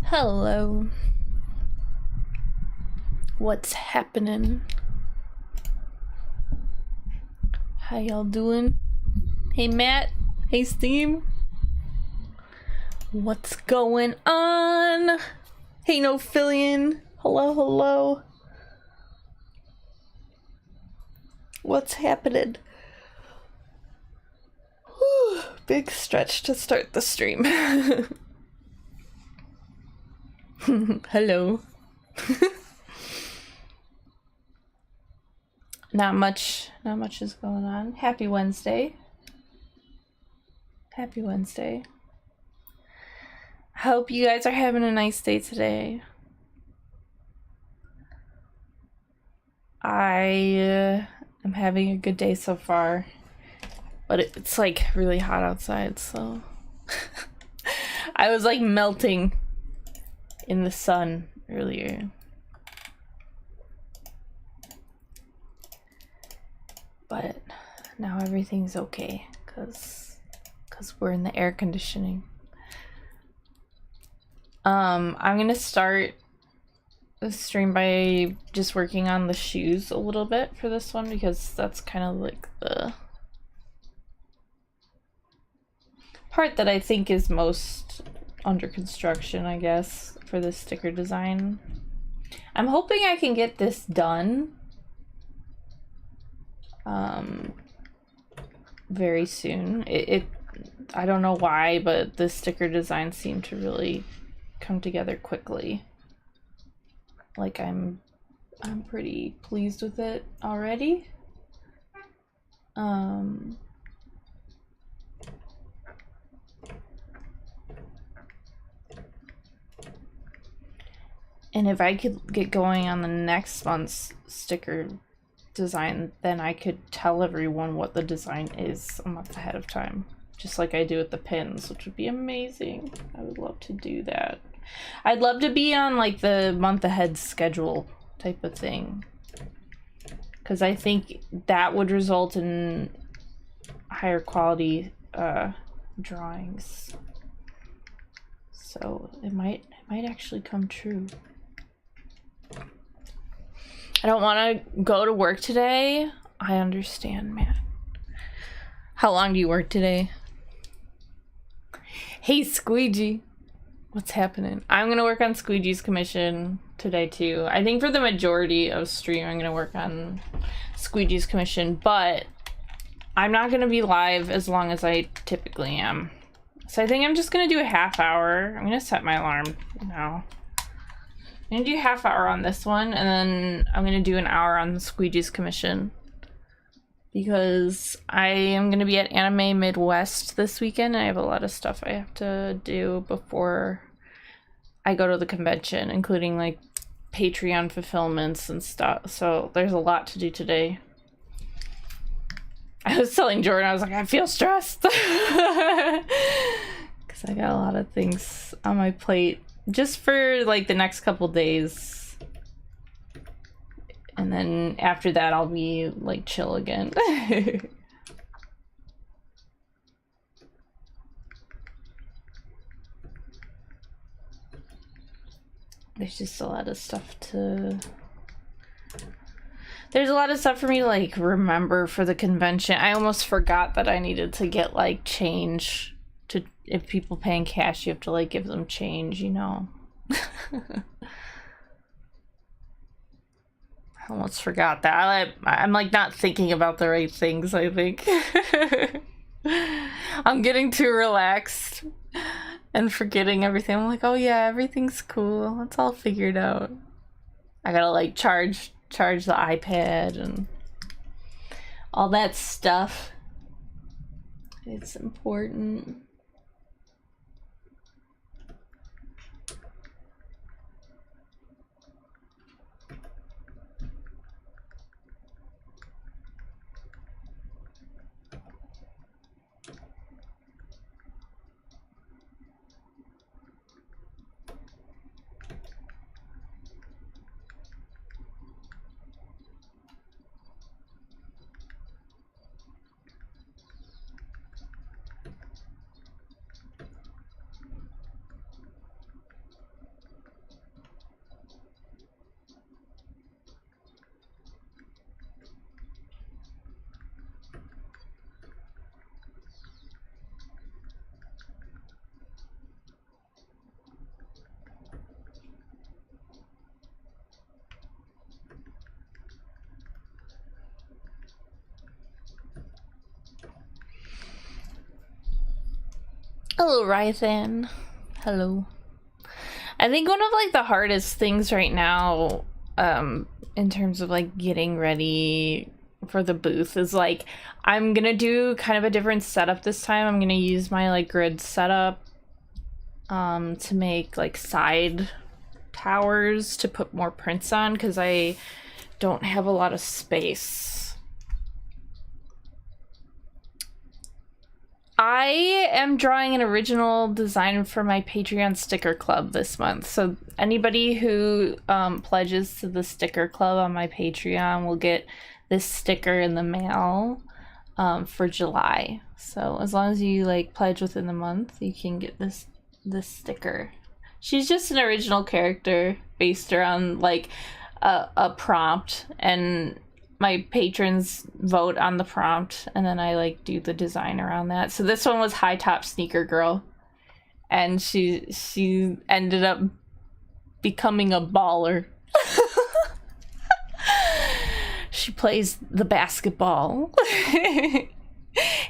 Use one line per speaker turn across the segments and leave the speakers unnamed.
Hello. What's happening? How y'all doing? Hey Matt. Hey Steam. What's going on? Hey Nophilian. Hello, hello. What's happening? Whew, big stretch to start the stream. Hello. Not much is going on. Happy Wednesday. Happy Wednesday. Hope you guys are having a nice day today. I am having a good day so far, but it's like really hot outside, so I was like melting in the sun earlier. But now everything's okay cuz we're in the air conditioning. I'm going to start the stream by just working on the shoes a little bit for this one because that's kind of like the part that I think is most under construction, I guess, for this sticker design. I'm hoping I can get this done very soon. I don't know why, but the sticker design seemed to really come together quickly. Like I'm pretty pleased with it already. And if I could get going on the next month's sticker design, then I could tell everyone what the design is a month ahead of time, just like I do with the pins, which would be amazing. I would love to do that. I'd love to be on like the month ahead schedule type of thing, because I think that would result in higher quality drawings. So it might actually come true. I don't want to go to work today. I understand, man. How long do you work today? Hey, Squeegee. What's happening? I'm going to work on Squeegee's commission today, too. I think for the majority of stream, I'm going to work on Squeegee's commission, but I'm not going to be live as long as I typically am. So I think I'm just going to do a half hour. I'm going to set my alarm now. I'm gonna do a half hour on this one, and then I'm gonna do an hour on Squeegee's commission. Because I am gonna be at Anime Midwest this weekend, and I have a lot of stuff I have to do before I go to the convention, including like Patreon fulfillments and stuff. So there's a lot to do today. I was telling Jordan, I was like, I feel stressed. Because I got a lot of things on my plate. Just for like the next couple days, and then after that I'll be like chill again. There's just a lot of stuff to... There's a lot of stuff for me to like remember for the convention. I almost forgot that I needed to get like change. To, if people pay in cash, you have to like give them change, you know. I almost forgot that. I'm like not thinking about the right things, I think. I'm getting too relaxed and forgetting everything. I'm like, oh yeah, everything's cool. It's all figured out. I gotta like charge the iPad and all that stuff. It's important. Hello, Rythan. Hello. I think one of like the hardest things right now, in terms of like getting ready for the booth is like I'm gonna do kind of a different setup this time. I'm gonna use my like grid setup to make like side towers to put more prints on because I don't have a lot of space. I am drawing an original design for my Patreon sticker club this month. So anybody who pledges to the sticker club on my Patreon will get this sticker in the mail for July. So as long as you like pledge within the month, you can get this sticker. She's just an original character based around like a prompt, and my patrons vote on the prompt, and then I like do the design around that. So this one was High Top Sneaker Girl, and she ended up becoming a baller. She plays the basketball. Hey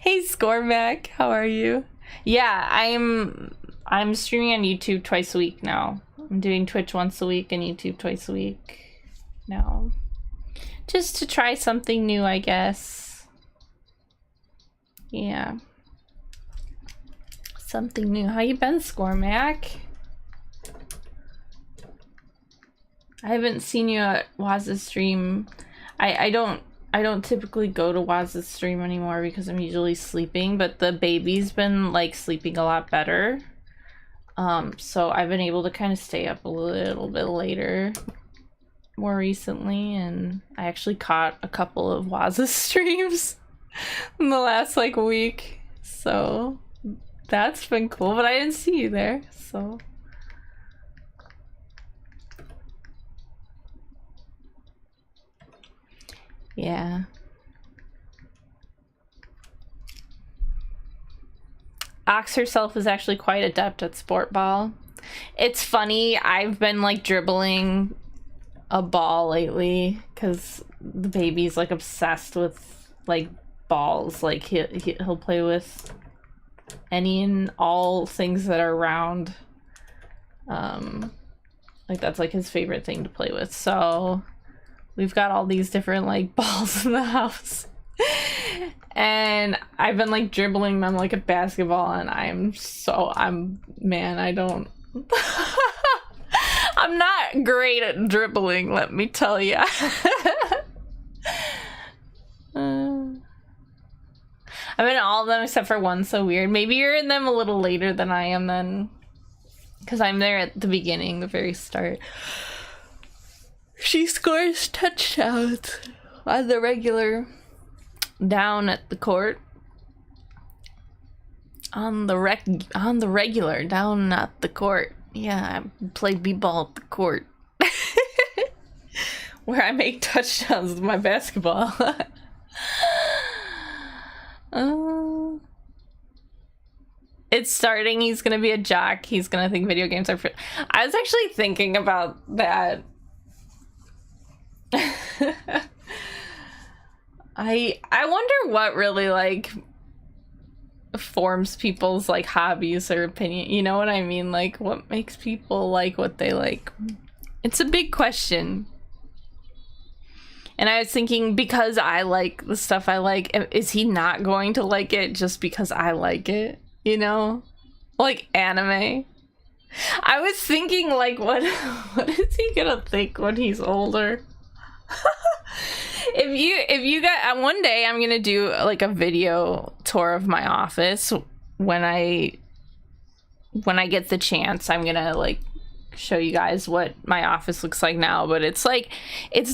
Scormac, how are you? Yeah, I'm streaming on YouTube twice a week now. I'm doing Twitch once a week and YouTube twice a week now. Just to try something new, I guess. Yeah. Something new. How you been, Scormac? I haven't seen you at Waz's stream. I don't typically go to Waz's stream anymore because I'm usually sleeping, but the baby's been like sleeping a lot better. So I've been able to kind of stay up a little bit later more recently, and I actually caught a couple of Waz's streams in the last like week, so that's been cool. But I didn't see you there, so yeah. Ox herself is actually quite adept at sport ball. It's funny, I've been like dribbling a ball lately because the baby's like obsessed with like balls. Like he'll play with any and all things that are round. Like that's like his favorite thing to play with. So we've got all these different like balls in the house. And I've been like dribbling them like a basketball, and man, I don't I'm not great at dribbling, let me tell ya. I'm in all of them except for one so weird. Maybe you're in them a little later than I am then, because I'm there at the beginning, the very start. She scores touchdowns on the regular, down at the court. On the regular, down at the court. Yeah, I play b-ball at the court. Where I make touchdowns with my basketball. It's starting. He's gonna be a jock. He's gonna think video games are I was actually thinking about that. I wonder what really like forms people's like hobbies or opinion, you know what I mean? Like what makes people like what they like? It's a big question. And I was thinking, because I like the stuff I like, is he not going to like it just because I like it? You know? Like anime. I was thinking like what is he gonna think when he's older? If you got one day, I'm gonna do like a video tour of my office when I get the chance. I'm gonna like show you guys what my office looks like now, but it's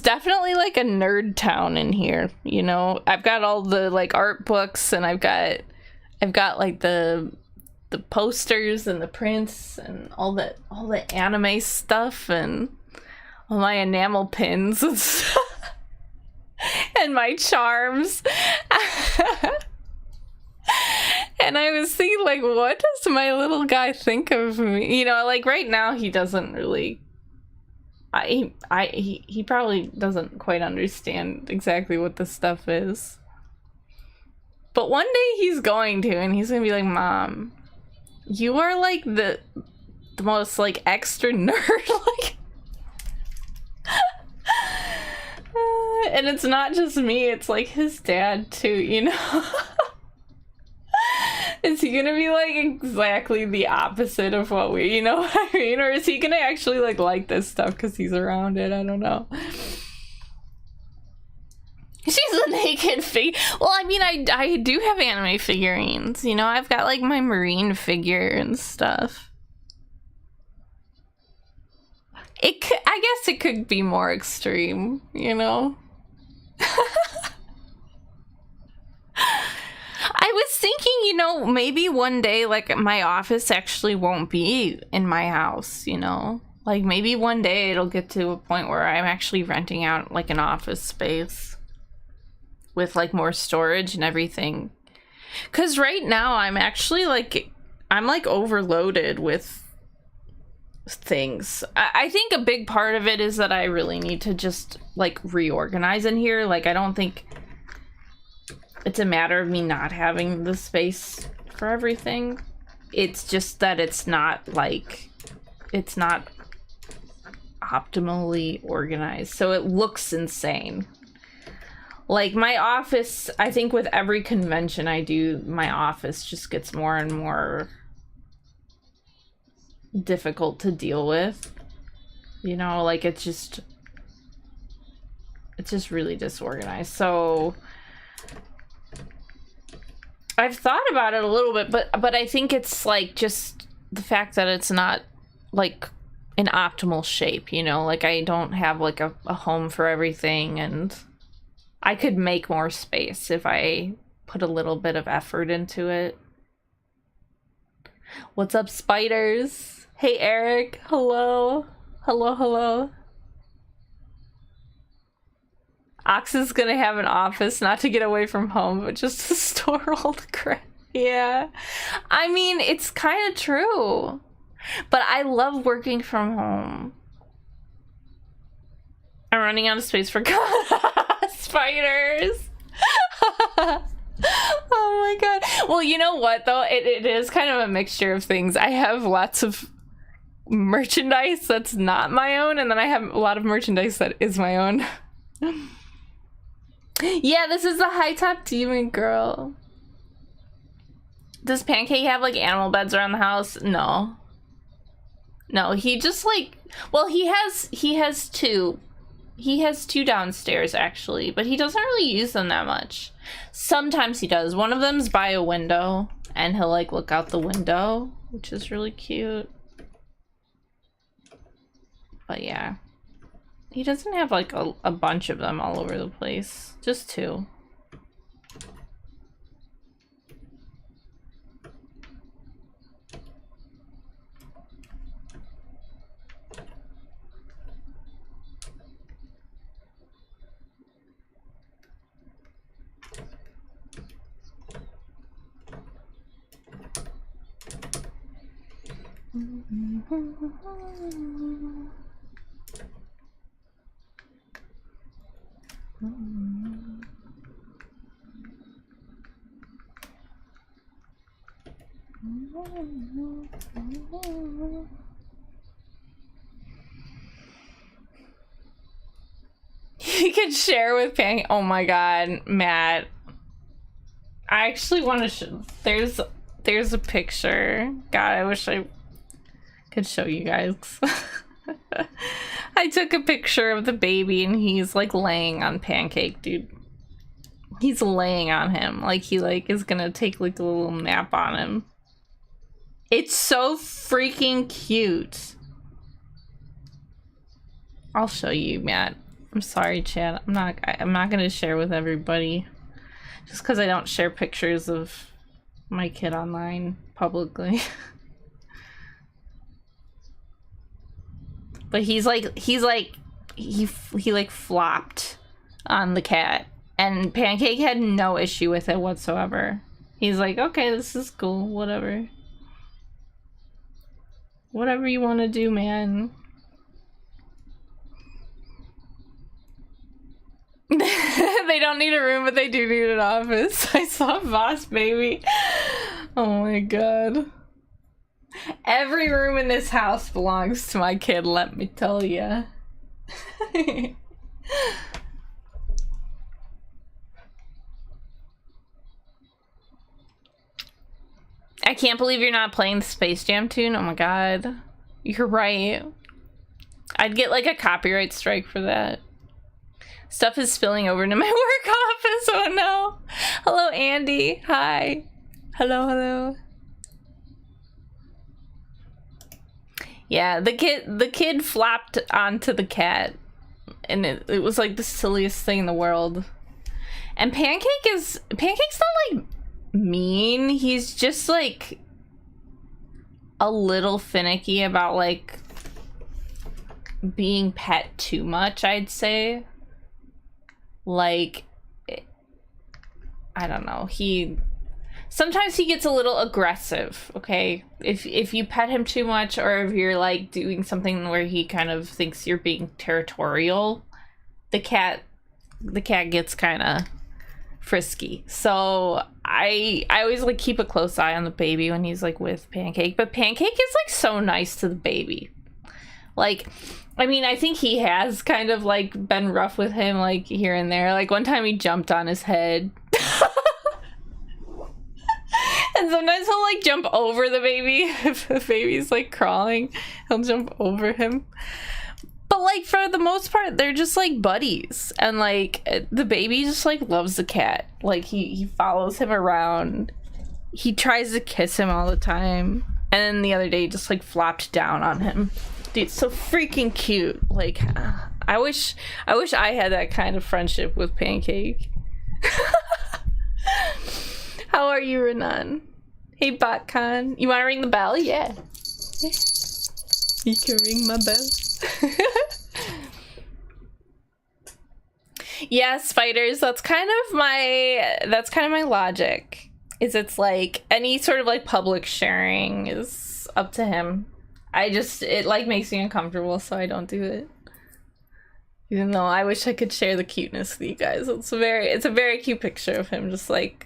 definitely like a nerd town in here, you know. I've got all the like art books, and I've got like the posters and the prints and all the anime stuff and all my enamel pins and stuff. And my charms. And I was thinking, like, what does my little guy think of me? You know, like right now he doesn't really. He probably doesn't quite understand exactly what this stuff is. But one day he's going to, and he's gonna be like, Mom, You are like the most like extra nerd, like and it's not just me, it's like his dad too, you know. Is he gonna be like exactly the opposite of what we, you know what I mean? Or is he gonna actually like this stuff because he's around it? I don't know. She's a naked figure. Well, I mean, I do have anime figurines, you know? I've got like my Marine figure and stuff. I guess it could be more extreme, you know? I was thinking, you know, maybe one day, like, my office actually won't be in my house, you know? Like, maybe one day it'll get to a point where I'm actually renting out, like, an office space with, like, more storage and everything. Because right now I'm actually, like, I'm, like, overloaded with things. I think a big part of it is that I really need to just, like, reorganize in here. Like, I don't think it's a matter of me not having the space for everything. It's just that it's not, like, it's not optimally organized, so it looks insane. Like, my office, I think with every convention I do, my office just gets more and more difficult to deal with. You know, like, it's just really disorganized. So I've thought about it a little bit, but I think it's like just the fact that it's not like in optimal shape, you know? Like, I don't have like a home for everything, and I could make more space if I put a little bit of effort into it. What's up, spiders? Hey, Eric. Hello. Hello, hello. Ox is gonna have an office, not to get away from home, but just to store all the crap. Yeah. I mean, it's kind of true. But I love working from home. I'm running out of space for spiders. Oh my god. Well, you know what, though? It is kind of a mixture of things. I have lots of merchandise that's not my own, and then I have a lot of merchandise that is my own. Yeah, this is the high top demon girl. Does Pancake have like animal beds around the house? No. No, he just like, well, he has two. He has two downstairs actually, but he doesn't really use them that much. Sometimes he does. One of them's by a window, and he'll like look out the window, which is really cute. But yeah. He doesn't have like a bunch of them all over the place. Just two. You can share with Pancake. Oh my god, Matt. I actually want to there's a picture. God, I wish I could show you guys. I took a picture of the baby and he's like laying on Pancake, dude. He's laying on him like he like is gonna take like a little nap on him. It's so freaking cute. I'll show you, Matt. I'm sorry, Chad. I'm not gonna share with everybody. Just because I don't share pictures of my kid online publicly. But he flopped on the cat, and Pancake had no issue with it whatsoever. He's like, okay, this is cool, whatever. Whatever you want to do, man. They don't need a room, but they do need an office. I saw Boss Baby. Oh my god. Every room in this house belongs to my kid, let me tell ya. I can't believe you're not playing the Space Jam tune. Oh my god. You're right. I'd get like a copyright strike for that. Stuff is spilling over into my work office. Oh no. Hello, Andy. Hi. Hello, hello. Yeah, the kid flopped onto the cat. And it was like the silliest thing in the world. And Pancake's not like mean. He's just like a little finicky about like being pet too much, I'd say. Like, I don't know, sometimes he gets a little aggressive, okay? If you pet him too much, or if you're like doing something where he kind of thinks you're being territorial, the cat gets kind of frisky. So I always like keep a close eye on the baby when he's like with Pancake, but Pancake is like so nice to the baby. Like, I mean, I think he has kind of like been rough with him like here and there. Like one time he jumped on his head. And sometimes he'll like jump over the baby. If the baby's like crawling, he'll jump over him. But like for the most part, they're just like buddies. And like the baby just like loves the cat. Like he follows him around. He tries to kiss him all the time. And then the other day he just like flopped down on him. Dude, it's so freaking cute. Like I wish I had that kind of friendship with Pancake. How are you, Renan? Hey, BotCon. You want to ring the bell? Yeah. You can ring my bell. Yeah, spiders. That's kind of my logic. It's like any sort of like public sharing is up to him. It like makes me uncomfortable, so I don't do it. Even though I wish I could share the cuteness with you guys. It's a very cute picture of him just like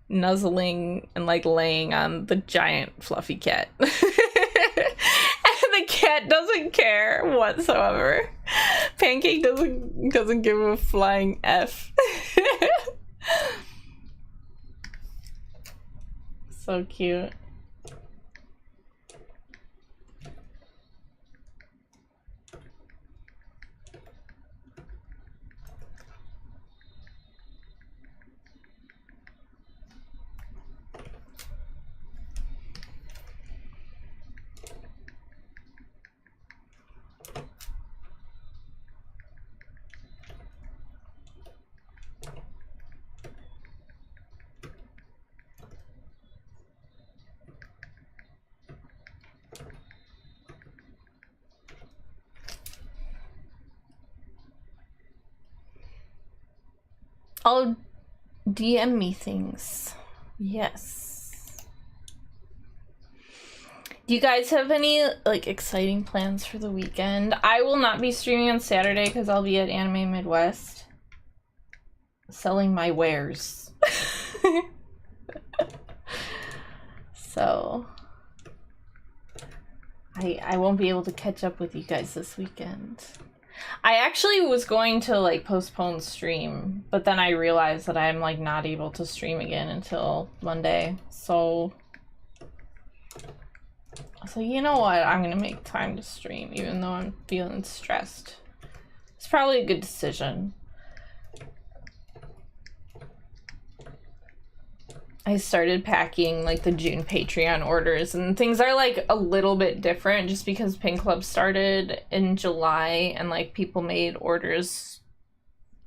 nuzzling and like laying on the giant fluffy cat. And the cat doesn't care whatsoever. Pancake doesn't give a flying F. So cute. Oh, DM me things. Yes. Do you guys have any like exciting plans for the weekend? I will not be streaming on Saturday because I'll be at Anime Midwest selling my wares. So I won't be able to catch up with you guys this weekend. I actually was going to like postpone stream, but then I realized that I'm like not able to stream again until Monday. So you know what? I'm gonna make time to stream even though I'm feeling stressed. It's probably a good decision. I started packing like the June Patreon orders, and things are like a little bit different just because Pink Club started in July and like people made orders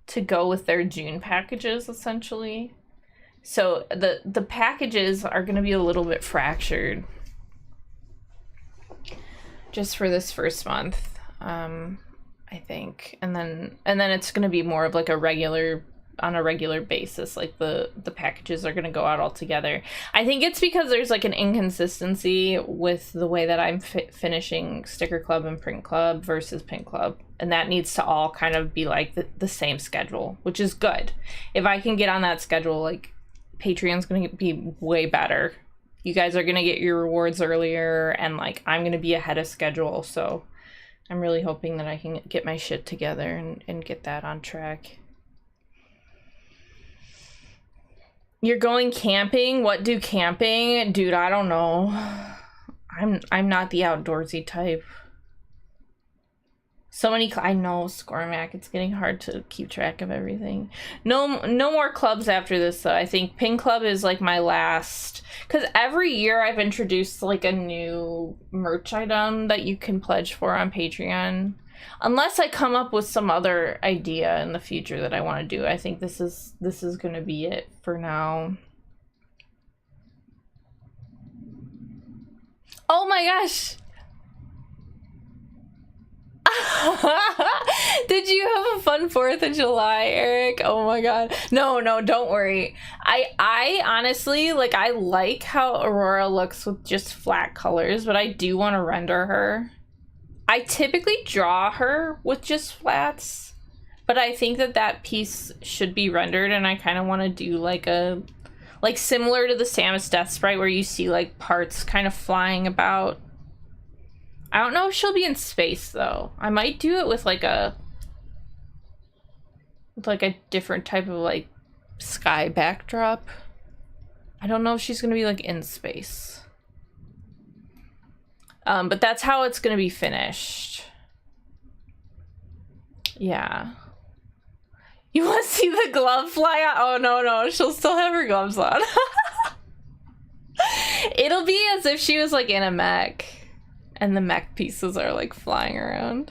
to go with their June packages essentially. So the packages are going to be a little bit fractured just for this first month, I think, and then it's going to be more of like on a regular basis, like the packages are going to go out all together. I think it's because there's like an inconsistency with the way that I'm finishing Sticker Club and Print Club versus Pink Club, and that needs to all kind of be like the same schedule, which is good. If I can get on that schedule, like Patreon's going to be way better you guys are gonna get your rewards earlier, and like I'm gonna be ahead of schedule, so I'm really hoping that I can get my shit together and get that on track. You're going camping? What do camping? Dude, I don't know. I'm not the outdoorsy type. So many, I know, Scormac, it's getting hard to keep track of everything. No more clubs after this, though. I think Pin Club is, like, my last... Because every year I've introduced, like, a new merch item that you can pledge for on Patreon. Unless I come up with some other idea in the future that I want to do. I think this is going to be it for now. Oh my gosh! Did you have a fun 4th of July, Eric? Oh my god. No, don't worry. I honestly, like, I like how Aurora looks with just flat colors, but I do want to render her. I typically draw her with just flats, but I think that piece should be rendered, and I kind of want to do like a... Like, similar to the Samus Death Sprite, where you see, like, parts kind of flying about. I don't know if she'll be in space, though. I might do it with, like, a different type of, like, sky backdrop. I don't know if she's gonna be, like, in space. But that's how it's gonna be finished. Yeah. You want to see the glove fly out? Oh, no, she'll still have her gloves on. It'll be as if she was, like, in a mech, and the mech pieces are, like, flying around.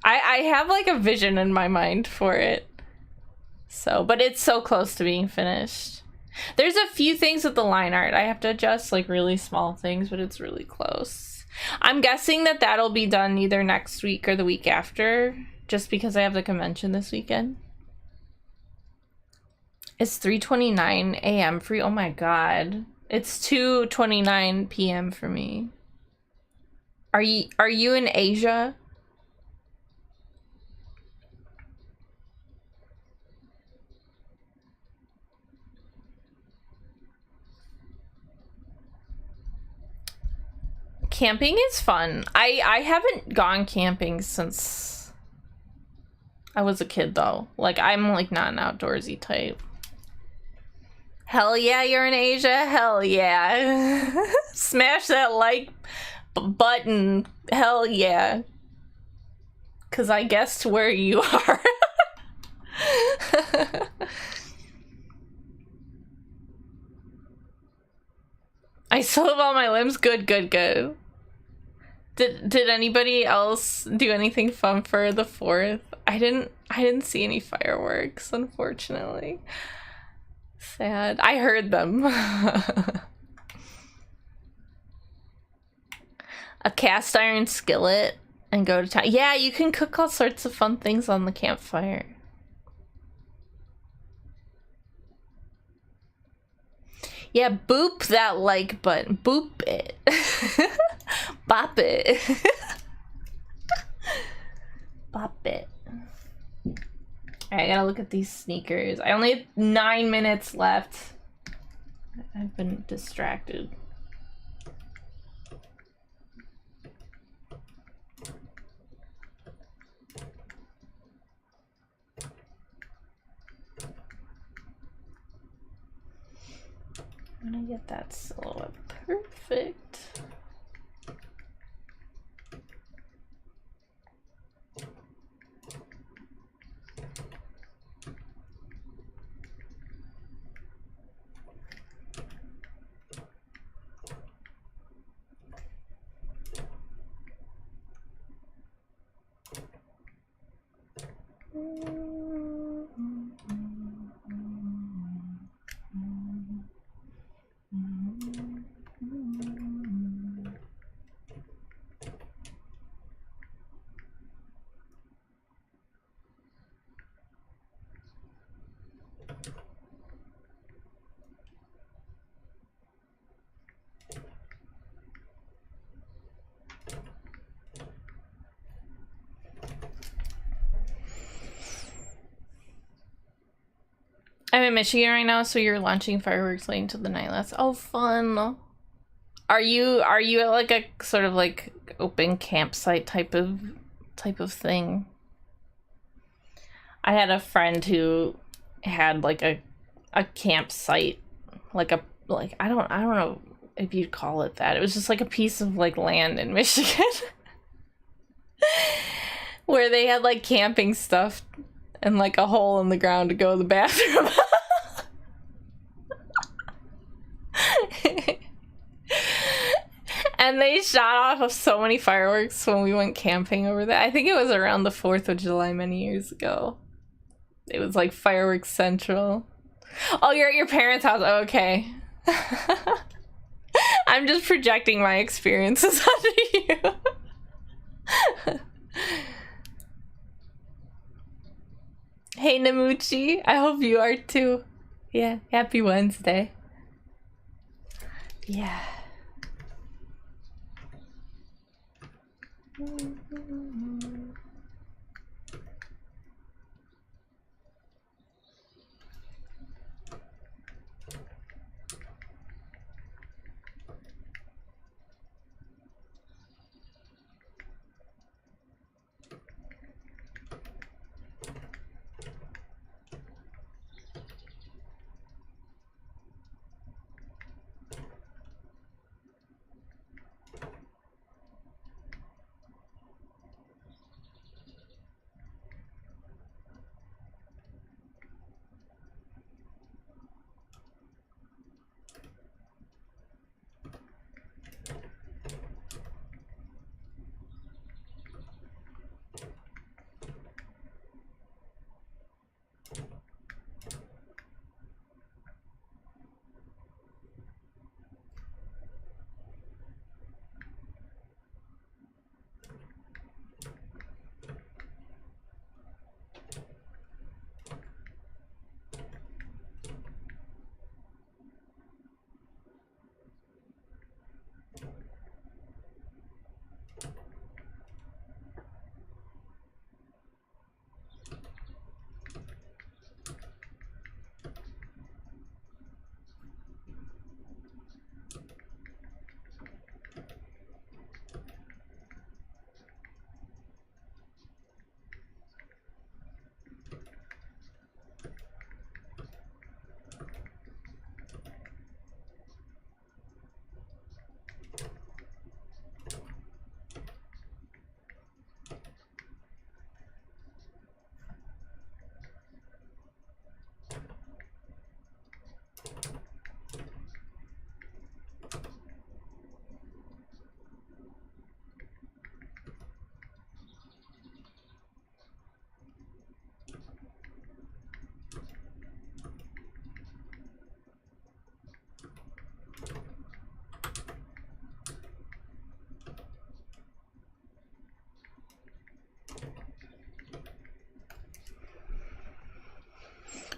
I have, like, a vision in my mind for it. So, but it's so close to being finished. There's a few things with the line art I have to adjust, like, really small things, but it's really close. I'm guessing that that'll be done either next week or the week after, just because I have the convention this weekend. It's 3:29 a.m. for you. Oh my god. It's 2:29 p.m. for me. Are you in Asia? Camping is fun. I haven't gone camping since I was a kid, though. Like, I'm, like, not an outdoorsy type. Hell yeah, you're in Asia? Hell yeah. Smash that like button. Hell yeah. 'Cause I guessed where you are. I still have all my limbs. Good. Did anybody else do anything fun for the 4th? I didn't see any fireworks, unfortunately. Sad. I heard them. A cast iron skillet and go to town. Yeah, you can cook all sorts of fun things on the campfire. Yeah, boop that like button. Boop it. Bop it. Bop it. Alright, I gotta look at these sneakers. I only have 9 minutes left. I've been distracted. I'm gonna get that silhouette perfect. I'm in Michigan right now, so you're launching fireworks late into the night. That's oh fun. Are you at like a sort of like open campsite type of thing? I had a friend who had like a campsite, like I don't know if you'd call it that. It was just like a piece of like land in Michigan where they had like camping stuff and like a hole in the ground to go to the bathroom. And they shot off of so many fireworks when we went camping over there. I think it was around the 4th of July many years ago. It was like fireworks central. Oh, you're at your parents' house. Oh, okay. I'm just projecting my experiences onto you. Hey, Namuchi. I hope you are too. Yeah, happy Wednesday. Yeah.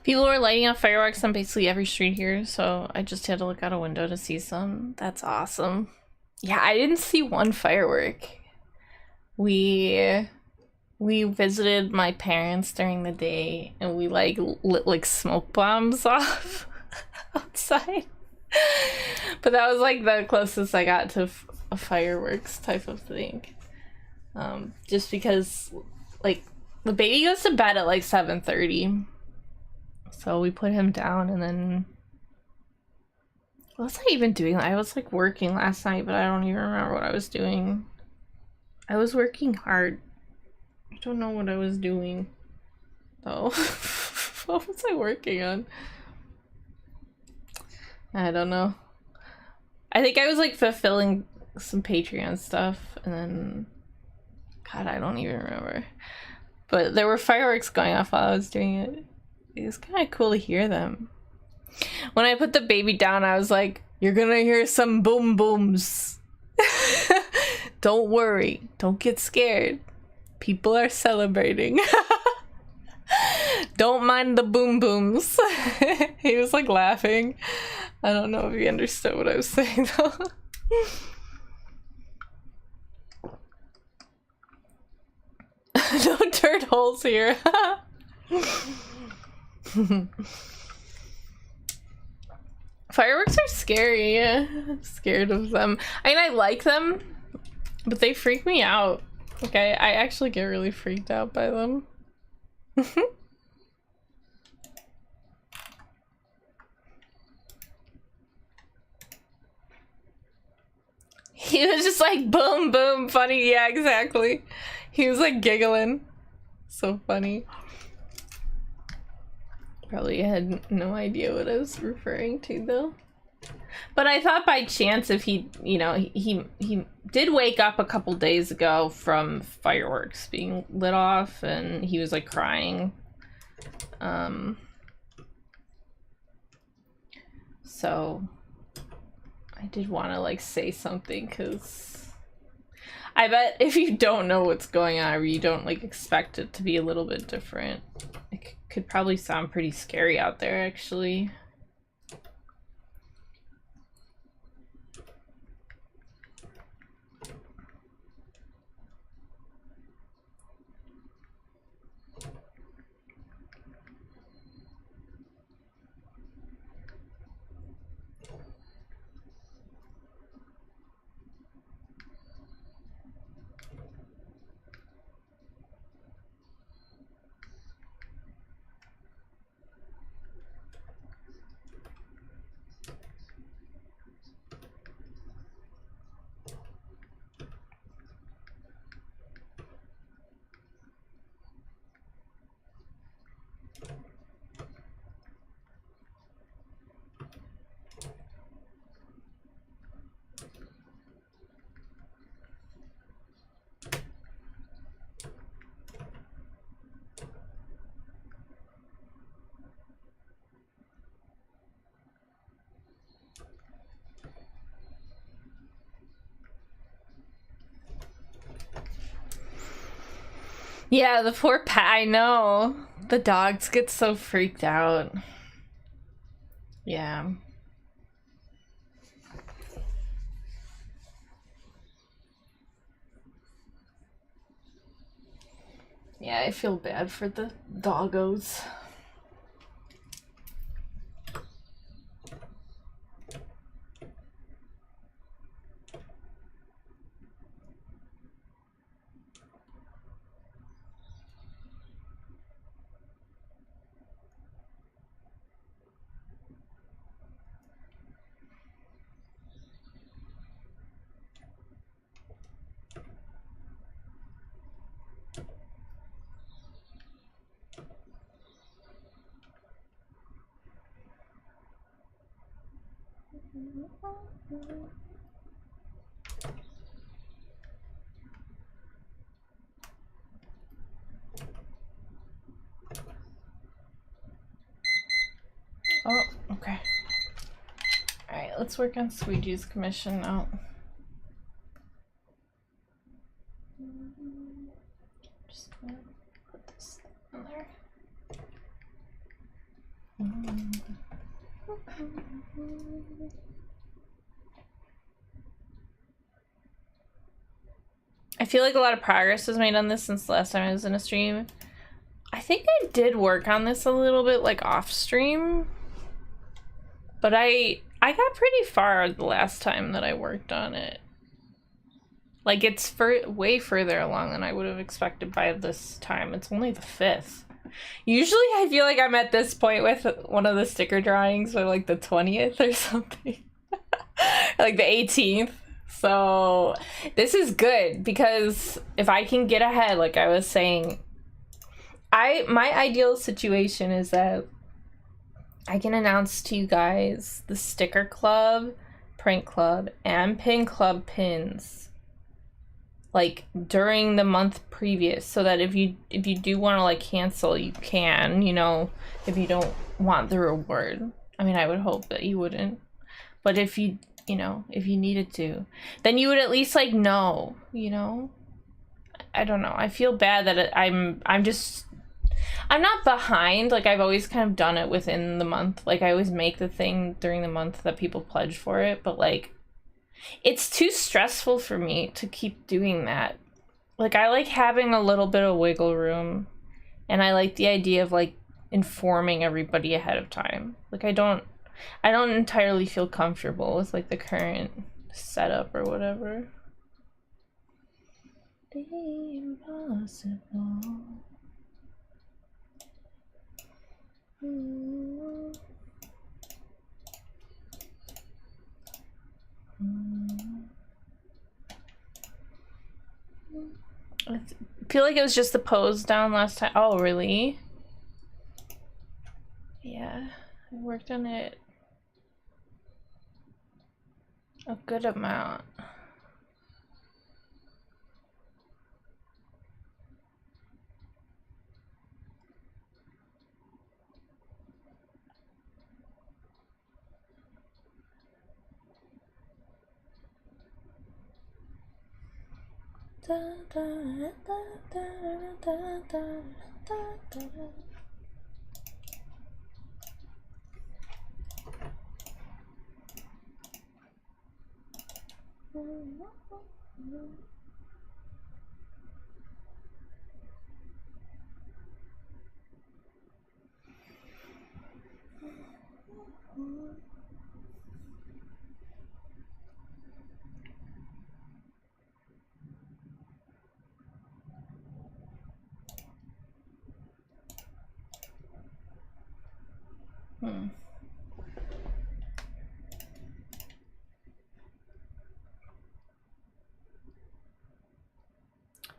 People were lighting up fireworks on basically every street here, so I just had to look out a window to see some. That's awesome. Yeah, I didn't see one firework. We visited my parents during the day, and we like lit like smoke bombs off outside. But that was like the closest I got to a fireworks type of thing. Just because like the baby goes to bed at like 7:30. So we put him down, and then what was I even doing? I was like working last night, but I don't even remember what I was doing. I was working hard. I don't know what I was doing though. What was I working on? I don't know. I think I was like fulfilling some Patreon stuff, and then God, I don't even remember. But there were fireworks going off while I was doing it. It was kind of cool to hear them. When I put the baby down, I was like, you're gonna hear some boom booms. Don't worry. Don't get scared. People are celebrating. Don't mind the boom booms. He was like laughing. I don't know if he understood what I was saying though. No dirt holes here. Fireworks are scary. I'm scared of them. I mean, I like them, but they freak me out. Like, I actually get really freaked out by them. He was just like, boom, boom, funny. Yeah, exactly. He was like giggling. So funny. Probably had no idea what I was referring to though. But I thought by chance if he, you know, he did wake up a couple days ago from fireworks being lit off and he was like crying. So I did want to like say something because I bet if you don't know what's going on or you don't like expect it to be a little bit different, it could probably sound pretty scary out there actually. Yeah, the poor pet. I know. The dogs get so freaked out. Yeah. Yeah, I feel bad for the doggos. Oh, okay. Alright, let's work on Squeegee's commission now. Just gonna put this in there. I feel like a lot of progress was made on this since the last time I was in a stream. I think I did work on this a little bit like off stream, but I got pretty far the last time that I worked on it. Like it's way further along than I would have expected by this time. It's only the 5th. Usually I feel like I'm at this point with one of the sticker drawings by like the 20th or something. Like the 18th. So this is good because if I can get ahead, like I was saying, my ideal situation is that I can announce to you guys the sticker club, print club, and pin club pins like during the month previous, so that if you do want to like cancel, you can, you know, if you don't want the reward. I mean, I would hope that you wouldn't, but if you know, if you needed to, then you would at least like know, you know. I don't know, I feel bad that I'm not behind. Like I've always kind of done it within the month. Like I always make the thing during the month that people pledge for it, but like it's too stressful for me to keep doing that. Like I like having a little bit of wiggle room, and I like the idea of like informing everybody ahead of time. Like I don't I don't entirely feel comfortable with like the current setup or whatever. The impossible. I feel like it was just the pose down last time. Oh, really? Yeah, I worked on it a good amount. Da, da, da, da, da, da, da, da.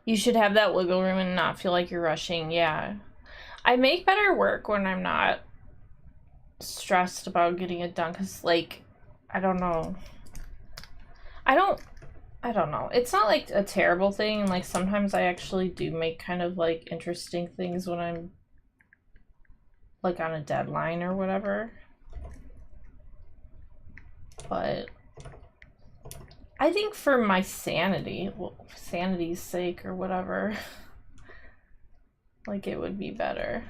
You should have that wiggle room and not feel like you're rushing. Yeah. I make better work when I'm not stressed about getting it done because, like, I don't know. I don't know. It's not like a terrible thing. Like, sometimes I actually do make kind of like interesting things when I'm like on a deadline or whatever. But I think for my sanity, well, sanity's sake or whatever, like it would be better.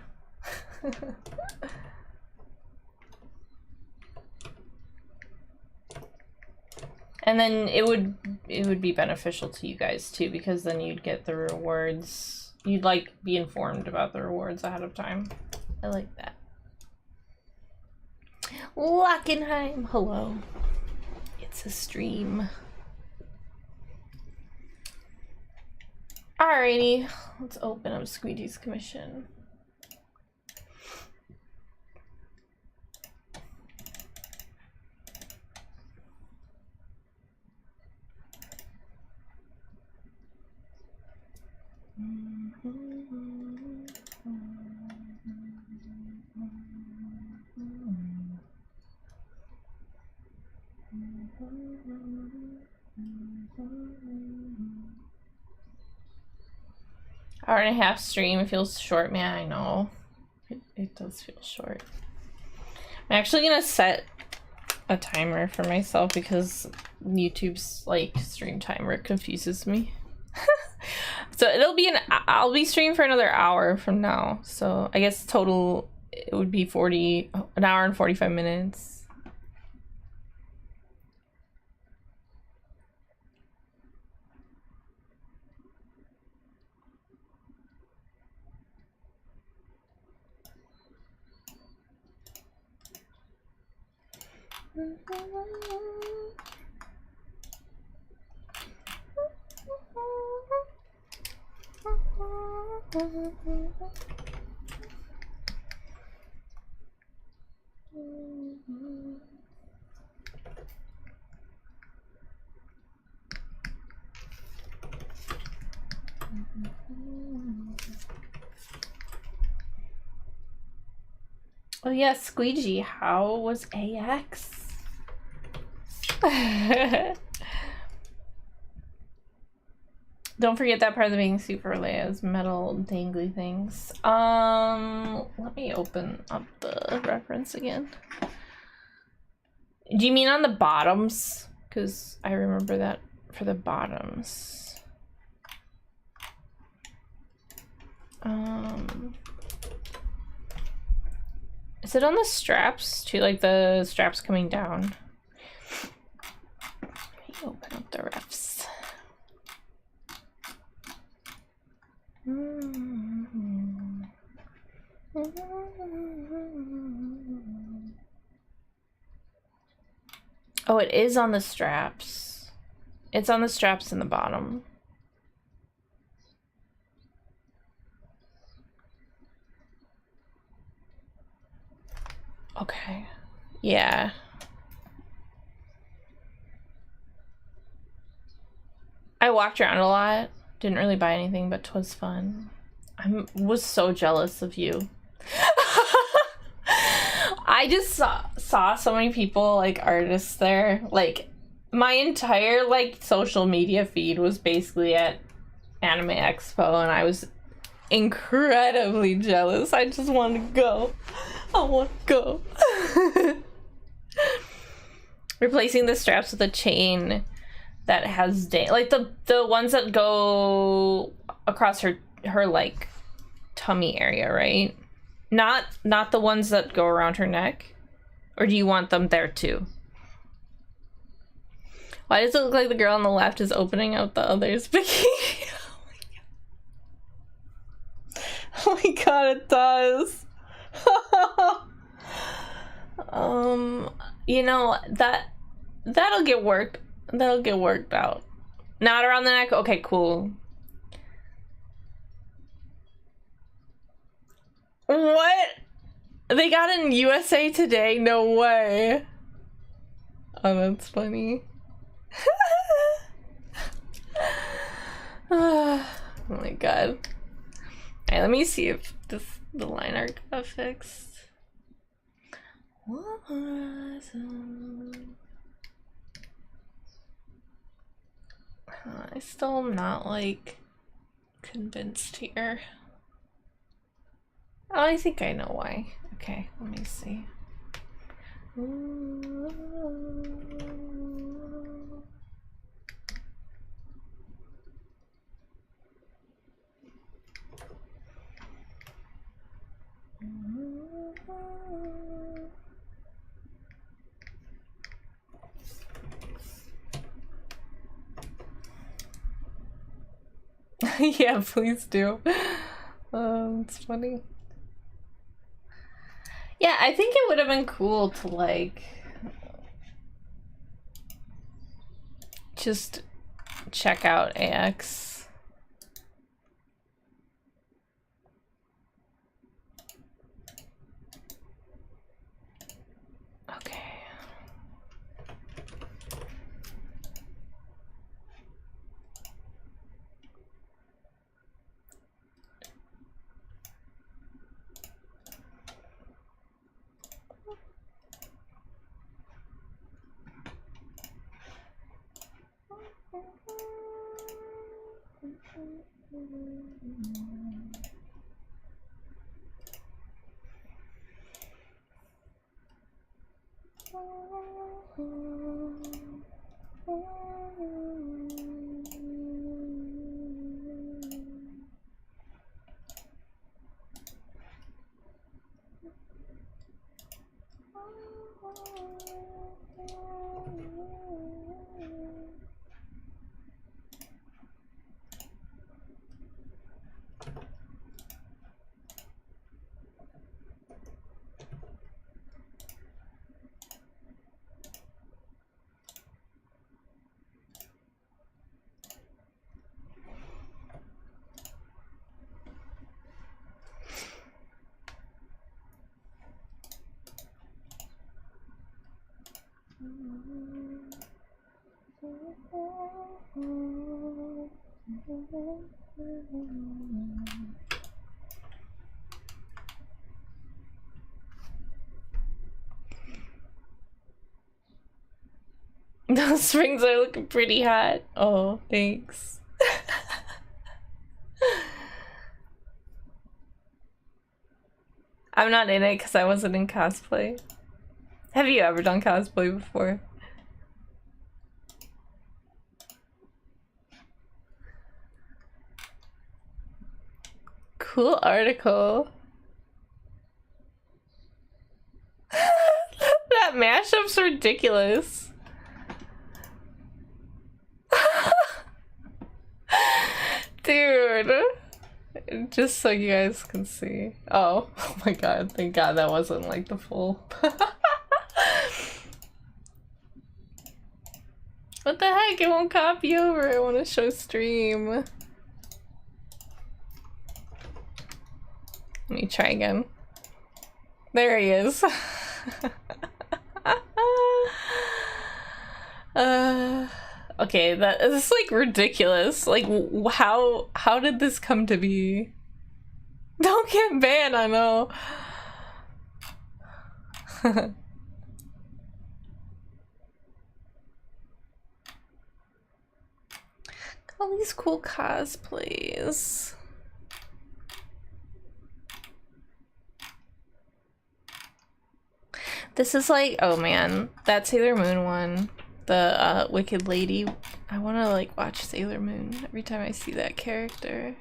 And then it would be beneficial to you guys too, because then you'd get the rewards. You'd like be informed about the rewards ahead of time. I like that. Lockenheim, hello. It's a stream. Alrighty, let's open up Squeegee's commission. Hour and a half stream, it feels short, man. I know. It does feel short. I'm actually gonna set a timer for myself because YouTube's like stream timer confuses me. So I'll be streaming for another hour from now. So I guess total it would be an hour and 45 minutes. Oh yeah, Squeegee, how was AX? Don't forget that part of the being super Leia's metal dangly things. Let me open up the reference again. Do you mean on the bottoms? Because I remember that for the bottoms. Is it on the straps too? Like the straps coming down? Let me open up the refs. Mm-hmm. Oh, it is on the straps. It's on the straps in the bottom. Okay. Yeah. I walked around a lot. Didn't really buy anything, but 'twas fun. I was so jealous of you. I just saw so many people, like, artists there. Like, my entire, like, social media feed was basically at Anime Expo, and I was incredibly jealous. I just wanted to go. I want to go. Replacing the straps with a chain that has like the ones that go across her like tummy area, right? Not the ones that go around her neck. Or do you want them there too? Why does it look like the girl on the left is opening out the other's bikini? Oh my god, it does. You know, that'll get worked out. Not around the neck? Okay, cool. What? They got it in USA Today? No way. Oh, that's funny. Oh my god. Alright, let me see if the line art got fixed. I still am not, like, convinced here. Oh, I think I know why. Okay, let me see. Yeah, please do. It's funny. Yeah, I think it would have been cool to, like, just check out AX. Okay. Those springs are looking pretty hot. Oh, thanks. I'm not in it because I wasn't in cosplay. Have you ever done cosplay before? Cool article. That mashup's ridiculous. Dude. Just so you guys can see. Oh my god, thank god that wasn't like the full. What the heck? It won't copy over. I want to show stream. Let me try again. There he is. Okay, that is like ridiculous. Like, how did this come to be? Don't get banned, I know. All these cool cosplays. This is like, oh man, that Sailor Moon one, the Wicked Lady. I want to like watch Sailor Moon every time I see that character.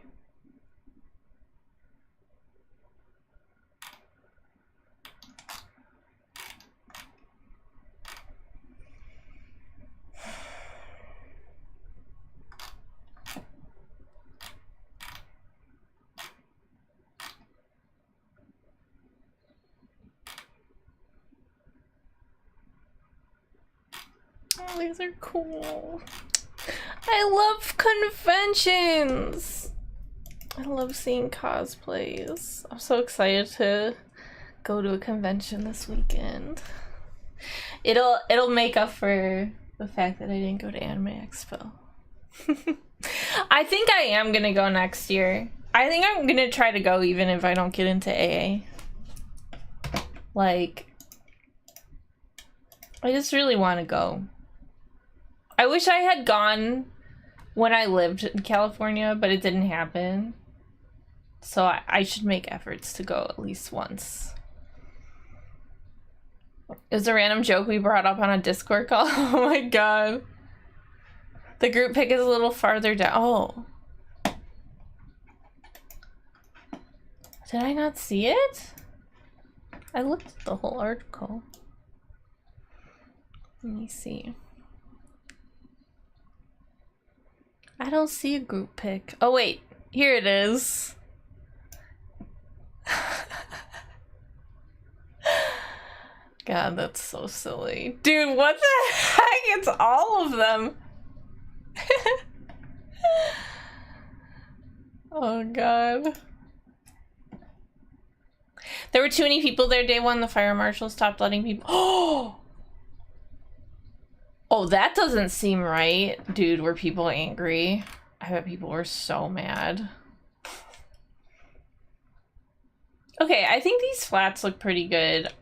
Oh, these are cool. I love conventions. I love seeing cosplays. I'm so excited to go to a convention this weekend. It'll make up for the fact that I didn't go to Anime Expo. I think I am gonna go next year. I think I'm gonna try to go even if I don't get into AA. Like, I just really want to go. I wish I had gone when I lived in California, but it didn't happen. So I should make efforts to go at least once. It was a random joke we brought up on a Discord call. Oh my god. The group pic is a little farther down. Oh. Did I not see it? I looked at the whole article. Let me see. I don't see a group pic. Oh wait, here it is. God, that's so silly. Dude, what the heck? It's all of them. Oh god. There were too many people there day one. The fire marshal stopped letting people. Oh! Oh, that doesn't seem right. Dude, were people angry? I bet people were so mad. Okay, I think these flats look pretty good.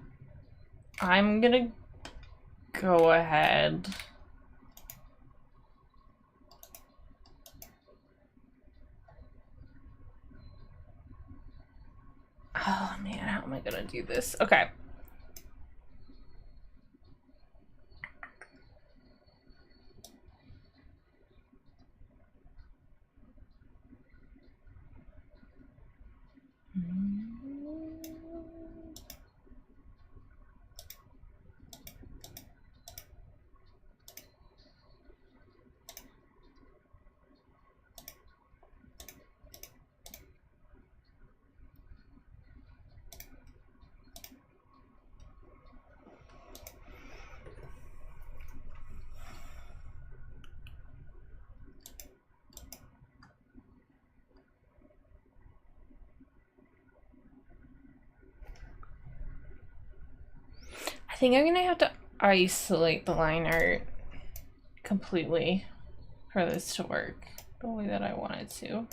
I'm gonna go ahead. Oh man, how am I gonna do this? Okay. I think I'm gonna have to isolate the line art completely for this to work the way that I want it to.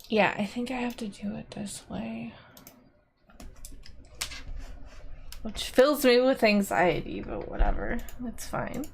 Yeah, I think I have to do it this way. Which fills me with anxiety, but whatever. It's fine.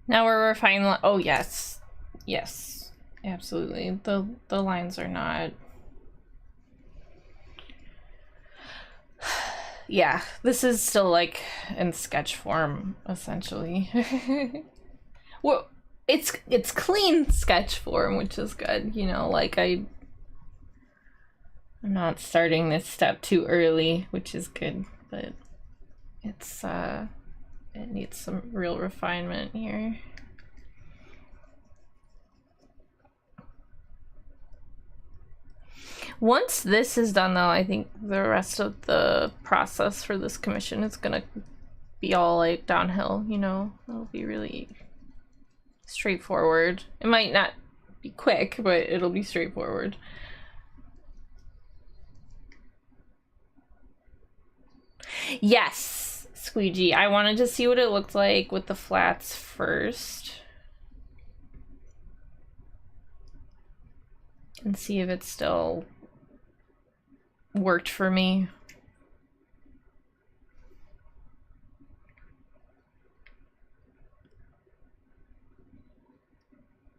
Now we're refining. Oh yes, yes, absolutely. The lines are not. Yeah, this is still like in sketch form essentially. Well, it's clean sketch form, which is good. You know, like I'm not starting this step too early, which is good, but it's it needs some real refinement here. Once this is done though, I think the rest of the process for this commission is gonna be all like downhill, you know? It'll be really straightforward. It might not be quick, but it'll be straightforward. Yes, Squeegee. I wanted to see what it looked like with the flats first. And see if it still worked for me.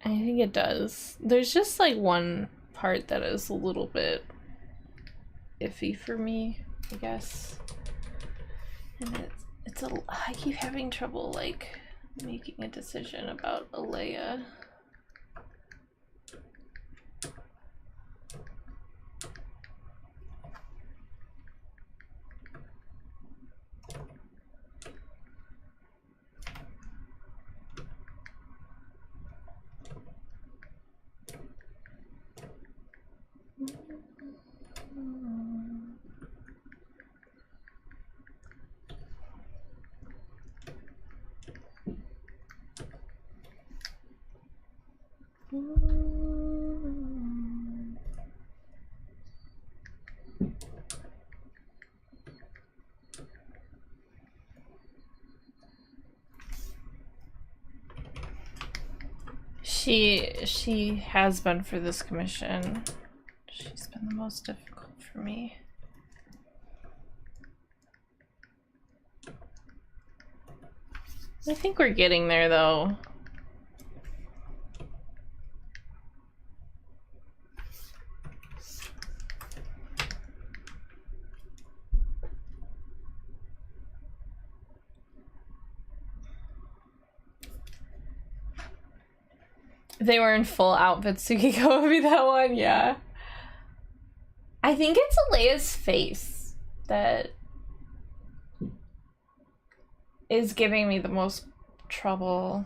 I think it does. There's just like one part that is a little bit iffy for me, I guess. And I keep having trouble like making a decision about Alea. She has been for this commission. She's been the most difficult for me. I think we're getting there though. If they were in full outfits, Tsukiko would be that one, yeah. I think it's Alea's face that is giving me the most trouble.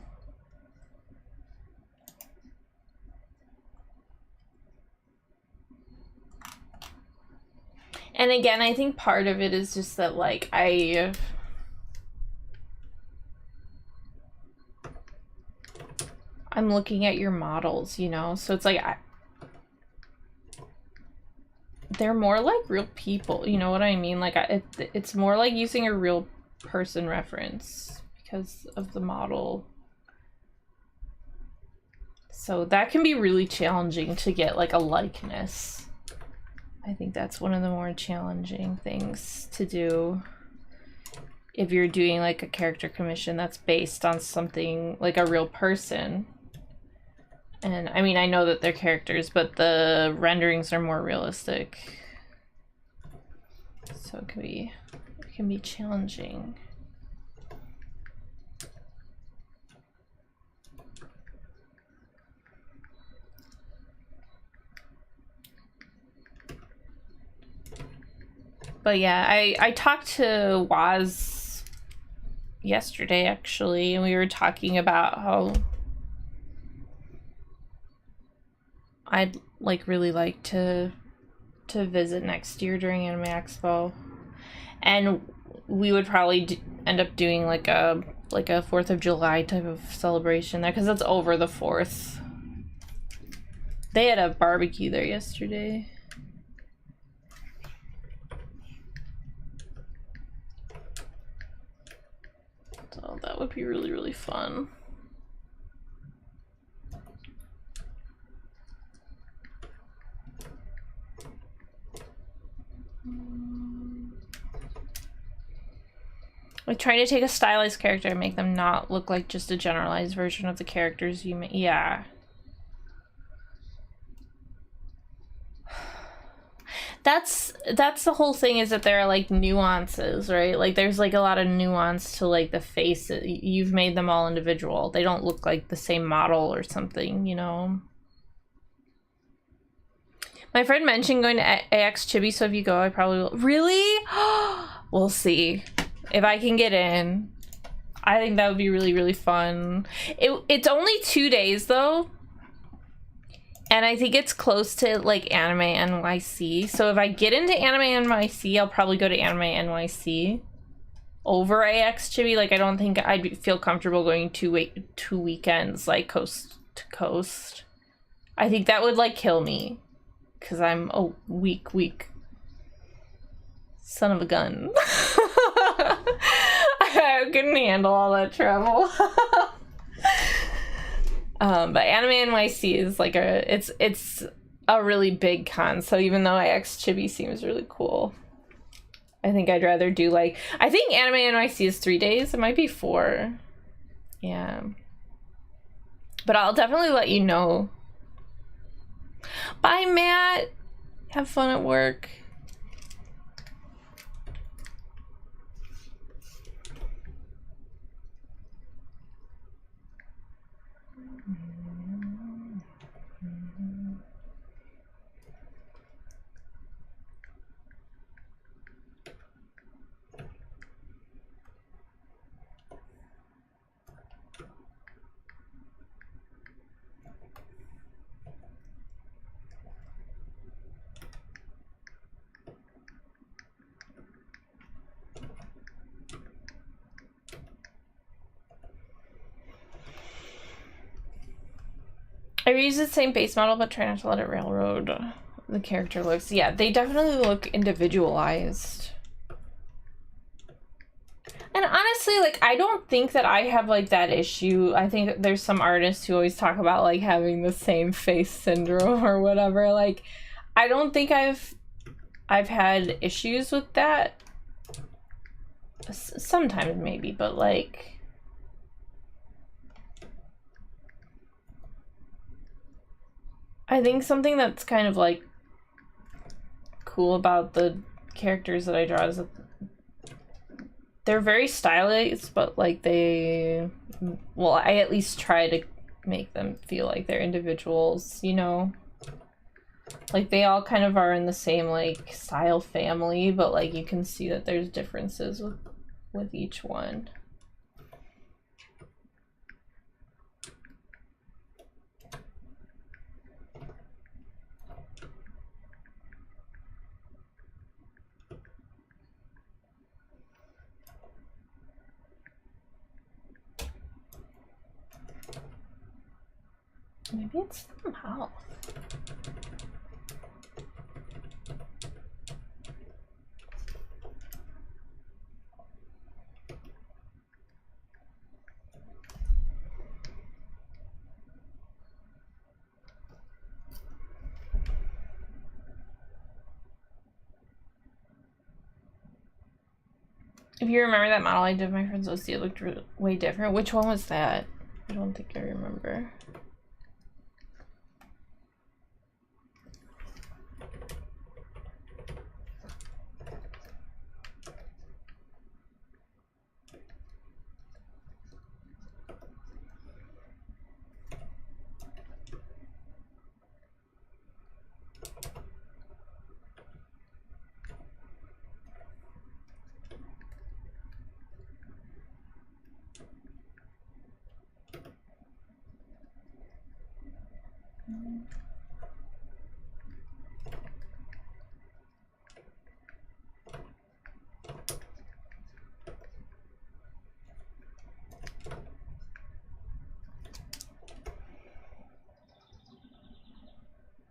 And again, I think part of it is just that, like, I'm looking at your models, you know? So it's like, they're more like real people, you know what I mean? Like, it's more like using a real person reference because of the model. So that can be really challenging to get, like, a likeness. I think that's one of the more challenging things to do if you're doing, like, a character commission that's based on something, like, a real person. And I mean, I know that they're characters, but the renderings are more realistic. So it can be challenging. But yeah, I talked to Waz yesterday actually, and we were talking about how I'd like really like to visit next year during Anime Expo, and we would probably end up doing like a 4th of July type of celebration there because it's over the 4th. They had a barbecue there yesterday. So that would be really, really fun. Like trying to take a stylized character and make them not look like just a generalized version of the characters you make. Yeah. That's the whole thing, is that there are like nuances, right? Like there's like a lot of nuance to like the face. You've made them all individual. They don't look like the same model or something, you know? My friend mentioned going to AX Chibi, so if you go, I probably will. Really? We'll see. If I can get in. I think that would be really, really fun. It's only 2 days, though. And I think it's close to, like, Anime NYC. So if I get into Anime NYC, I'll probably go to Anime NYC over AX Chibi. Like, I don't think I'd feel comfortable going two weekends, like, coast to coast. I think that would, like, kill me. Because I'm a weak son of a gun. I couldn't handle all that travel. But Anime NYC is like it's a really big con. So even though AX Chibi seems really cool, I think I'd rather do like, I think Anime NYC is 3 days. It might be 4. Yeah. But I'll definitely let you know. Bye, Matt. Have fun at work. I reuse the same base model, but try not to let it railroad the character looks. Yeah, they definitely look individualized. And honestly, like, I don't think that I have, like, that issue. I think there's some artists who always talk about, like, having the same face syndrome or whatever. Like, I don't think I've had issues with that. Sometimes maybe, but, like... I think something that's kind of, like, cool about the characters that I draw is that they're very stylized, but, like, well, I at least try to make them feel like they're individuals, you know? Like, they all kind of are in the same, like, style family, but, like, you can see that there's differences with each one. Maybe it's the mouth. If you remember that model I did my friend's OC, it looked way different. Which one was that? I don't think I remember.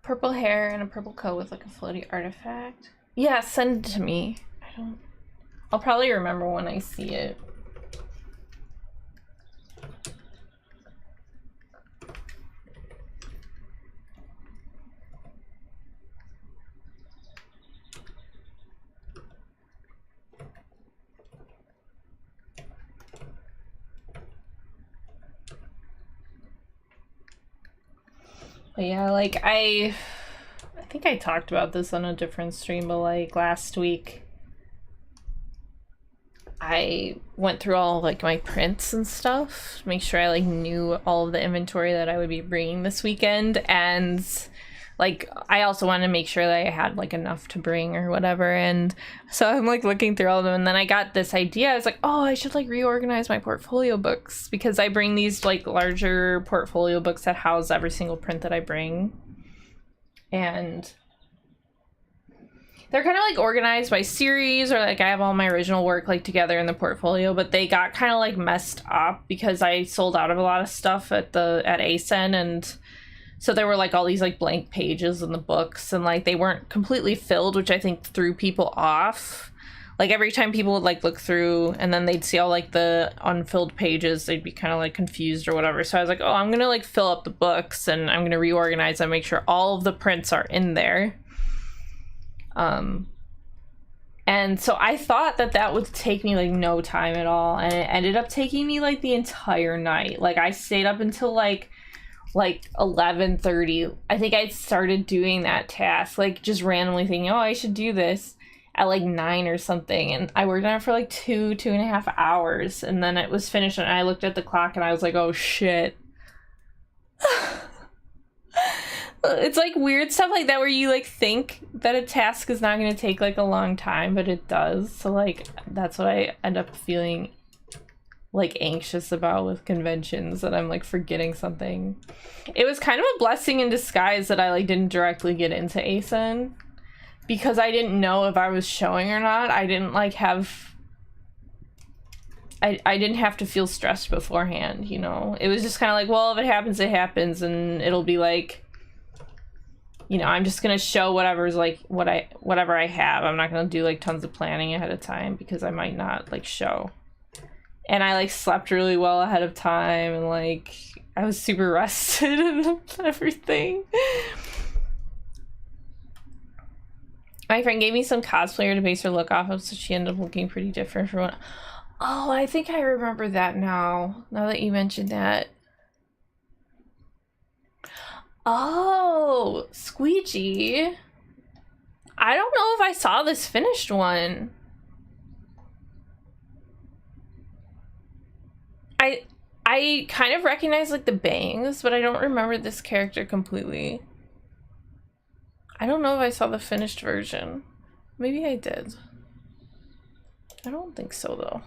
Purple hair and a purple coat with like a floaty artifact. Yeah, send it to me. I'll probably remember when I see it. But yeah, like I think I talked about this on a different stream, but like last week I went through all like my prints and stuff, make sure I like knew all of the inventory that I would be bringing this weekend, and like I also wanted to make sure that I had like enough to bring or whatever. And so I'm like looking through all of them, and then I got this idea. I was like, oh, I should like reorganize my portfolio books, because I bring these like larger portfolio books that house every single print that I bring, and they're kind of like organized by series, or like I have all my original work like together in the portfolio, but they got kind of like messed up because I sold out of a lot of stuff at ASEN, and so there were like all these like blank pages in the books, and like they weren't completely filled, which I think threw people off. Like every time people would like look through and then they'd see all like the unfilled pages, they'd be kind of like confused or whatever. So I was like, oh, I'm gonna like fill up the books and I'm gonna reorganize and make sure all of the prints are in there. And so I thought that that would take me like no time at all, and it ended up taking me like the entire night. Like I stayed up until like 11:30. I think I started doing that task, like just randomly thinking, oh, I should do this at like 9 or something, and I worked on it for like 2.5 hours, and then it was finished, and I looked at the clock and I was like, oh shit. It's like weird stuff like that where you like think that a task is not going to take like a long time, but it does. So like that's what I end up feeling like anxious about with conventions, that I'm like forgetting something. It was kind of a blessing in disguise that I like didn't directly get into ASEN, because I didn't know if I was showing or not. I didn't like have I didn't have to feel stressed beforehand, you know. It was just kind of like, well, if it happens, it happens, and it'll be like, you know, I'm just gonna show whatever's like whatever I have. I'm not gonna do like tons of planning ahead of time because I might not like show. And I like slept really well ahead of time, and like I was super rested and everything. My friend gave me some cosplayer to base her look off of, so she ended up looking pretty different from what. Oh, I think I remember that now that you mentioned that. Oh, Squeegee. I don't know if I saw this finished one. I kind of recognize like the bangs, but I don't remember this character completely. I don't know if I saw the finished version. Maybe I did. I don't think so though.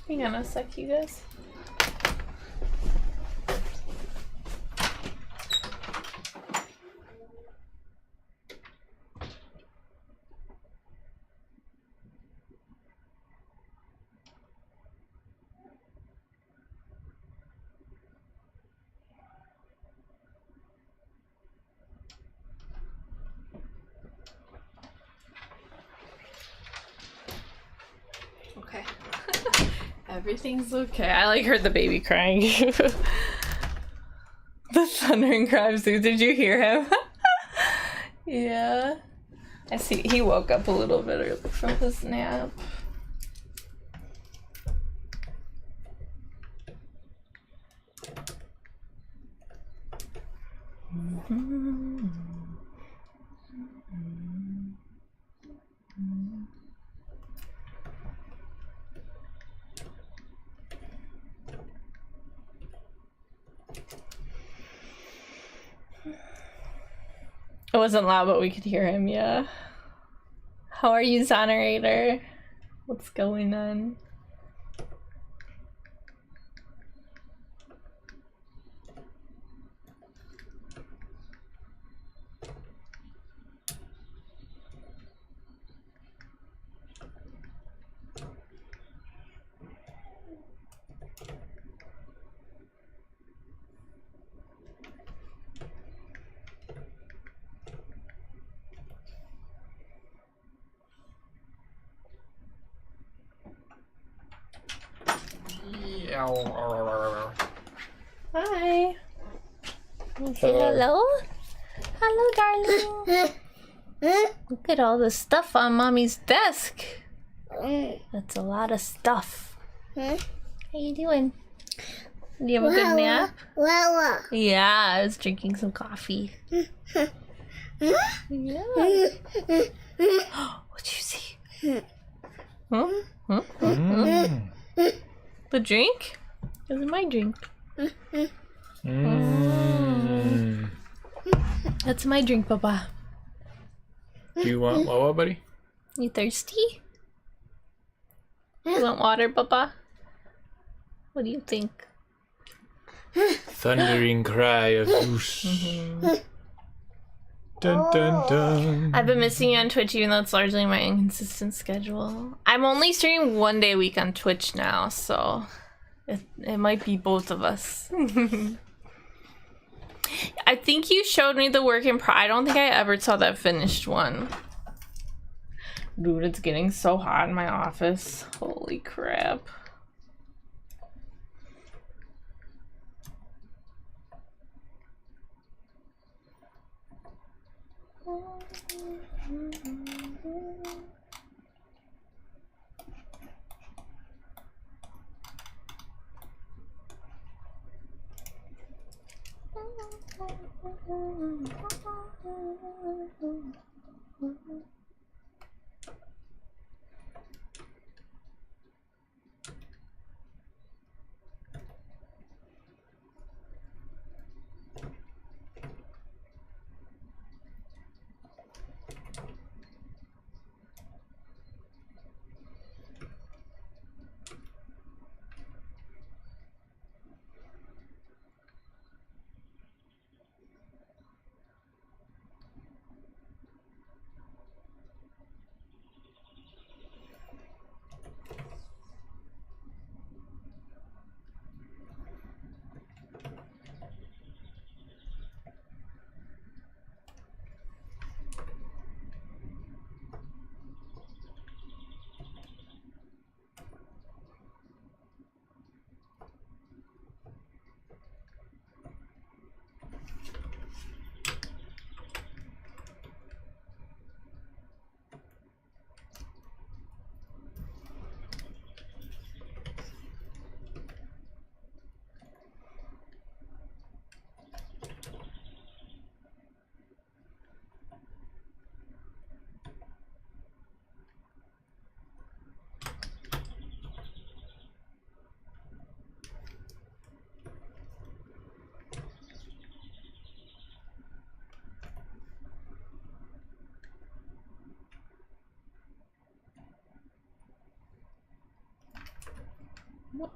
Hang on a sec, you guys. Okay. Everything's okay. I like heard the baby crying. The thundering cries, dude. Did you hear him? Yeah. I see he woke up a little bit early from his nap. It wasn't loud, but we could hear him, yeah. How are you, Zonerator? What's going on? Hi. Say hello. Hello, darling. Look at all the stuff on Mommy's desk. That's a lot of stuff. How you doing? Do you have a good nap? Yeah, I was drinking some coffee. Yeah. What'd you see? Huh? Huh? The drink? This is my drink. That's my drink, Papa.
Do you want Wawa, buddy?
You thirsty? You want water, Papa? What do you think?
Thundering cry of goose. Dun dun dun.
I've been missing you on Twitch, even though it's largely my inconsistent schedule. I'm only streaming 1 day a week on Twitch now, so it might be both of us. I think you showed me the work in I don't think I ever saw that finished one. Dude, it's getting so hot in my office. Holy crap.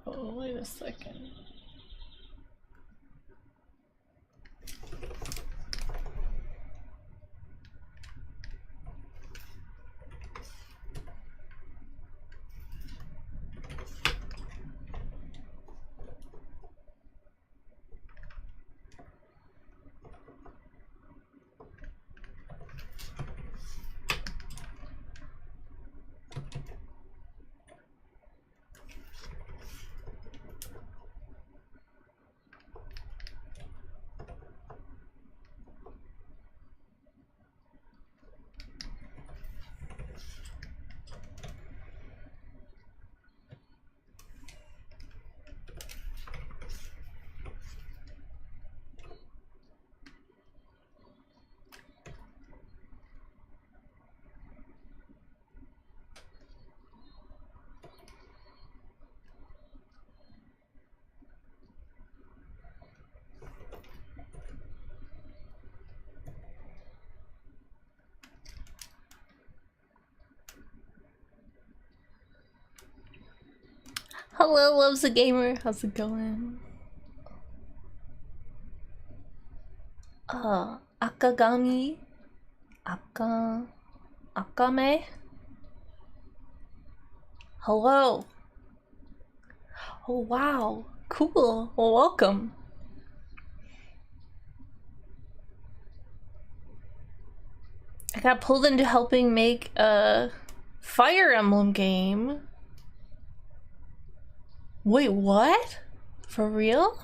Whoa, wait a second. Hello, Loves a Gamer. How's it going? Akagami? Akame? Hello. Oh, wow. Cool. Well, welcome. I got pulled into helping make a Fire Emblem game. Wait, what? For real?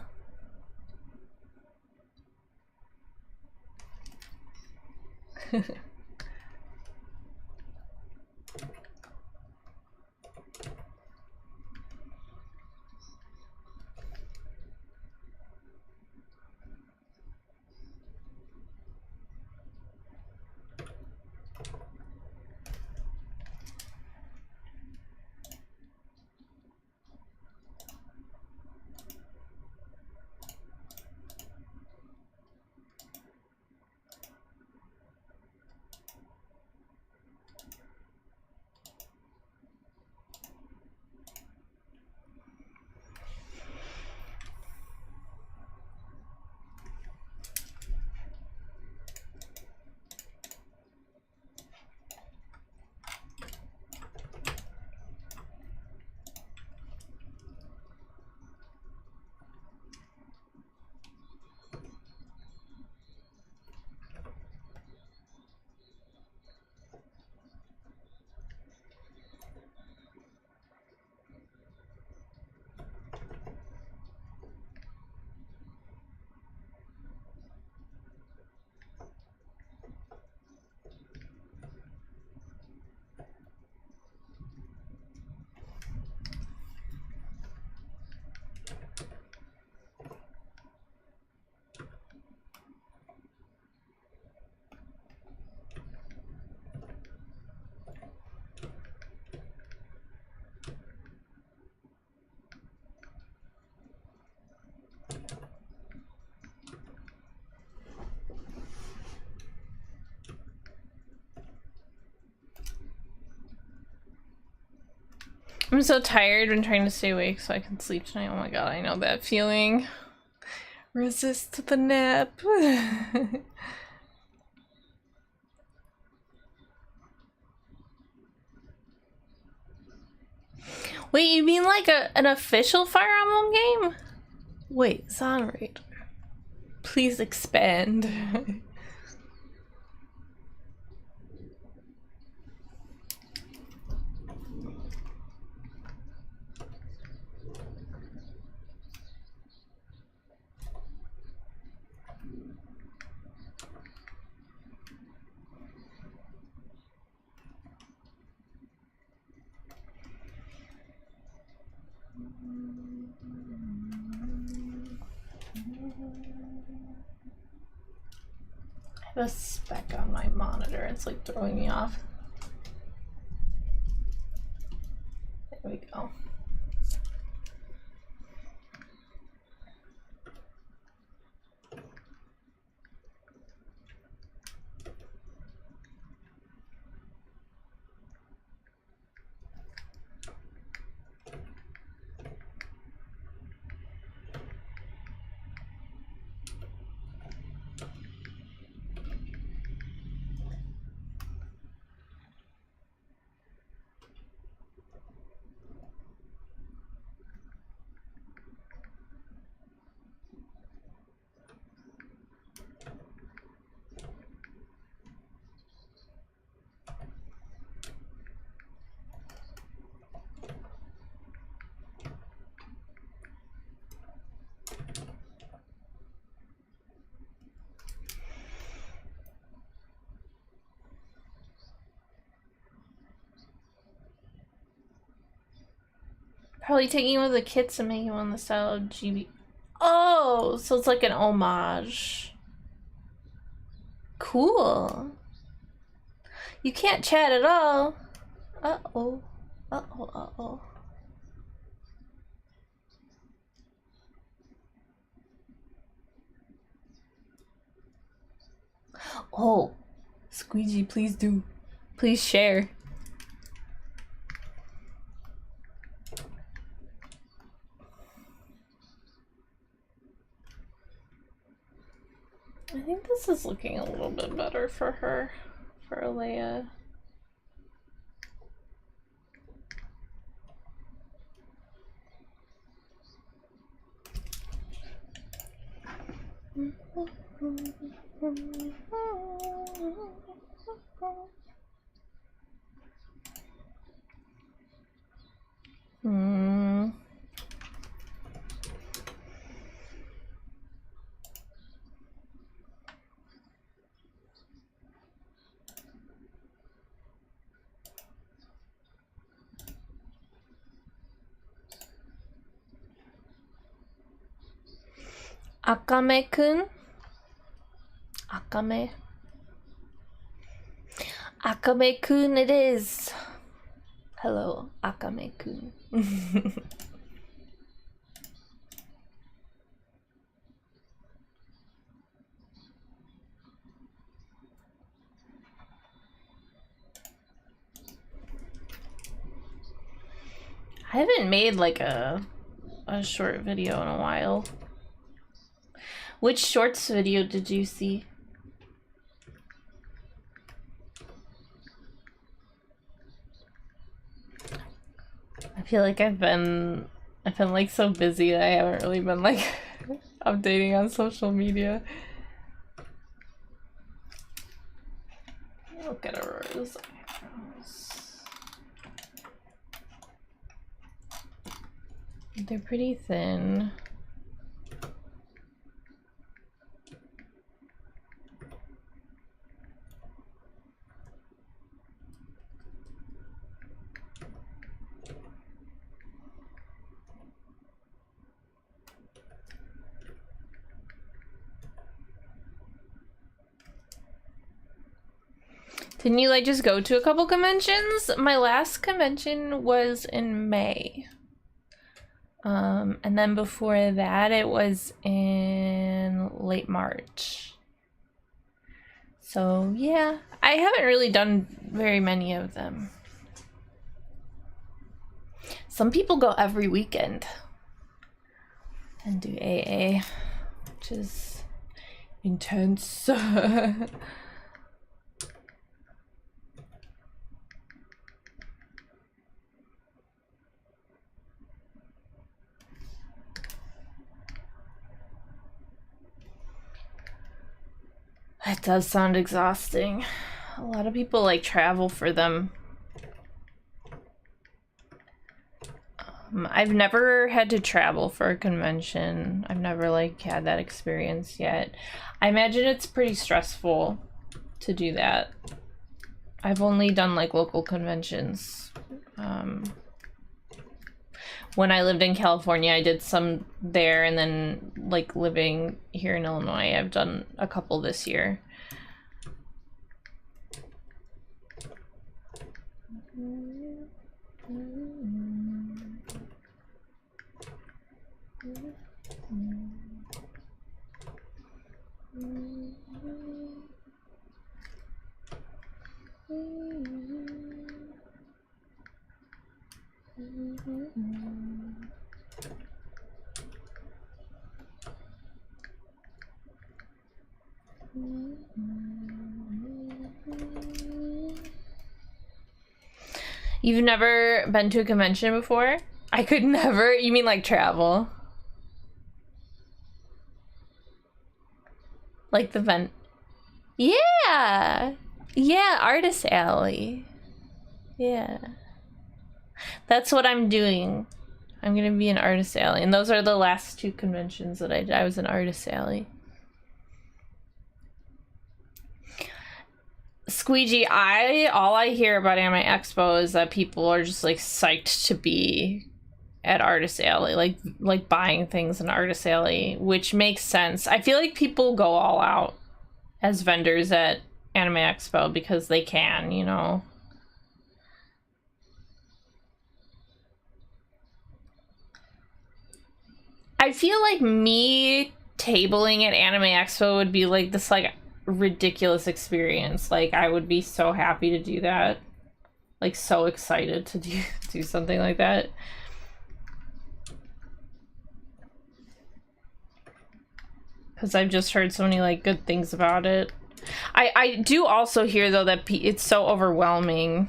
I'm so tired and trying to stay awake so I can sleep tonight. Oh my god, I know that feeling. Resist the nap. Wait, you mean like an official Fire Emblem game? Wait, Xenorator. Please expand. I have a speck on my monitor. It's like throwing me off. There we go. Probably taking one of the kits and making one the style of GB. Oh, so it's like an homage. Cool. You can't chat at all. Uh-oh. Uh-oh, uh-oh. Oh, Squeegee, please do. Please share. I think this is looking a little bit better for her, for Alea. Akame-kun? Akame? Akame-kun it is. Hello, Akame-kun. I haven't made like a short video in a while. Which shorts video did you see? I feel like I've been like so busy that I haven't really been like updating on social media. Look at Aurora's eyebrows. They're pretty thin. Didn't you like just go to a couple conventions? My last convention was in May. And then before that it was in late March. So yeah, I haven't really done very many of them. Some people go every weekend and do AA, which is intense. It does sound exhausting. A lot of people like travel for them. I've never had to travel for a convention. I've never like had that experience yet. I imagine it's pretty stressful to do that. I've only done like local conventions. When I lived in California, I did some there, and then like living here in Illinois, I've done a couple this year. You've never been to a convention before? I could never. You mean like travel? Like the vent? Yeah! Yeah, Artist Alley. Yeah. That's what I'm doing. I'm gonna be in Artist Alley. And those are the last two conventions that I did. I was in Artist Alley. Squeegee, all I hear about Anime Expo is that people are just like psyched to be at Artist Alley, like buying things in Artist Alley, which makes sense. I feel like people go all out as vendors at Anime Expo because they can, you know. I feel like me tabling at Anime Expo would be like this like ridiculous experience. Like I would be so happy to do that. Like so excited to do something like that. Because I've just heard so many like good things about it. I do also hear though that it's so overwhelming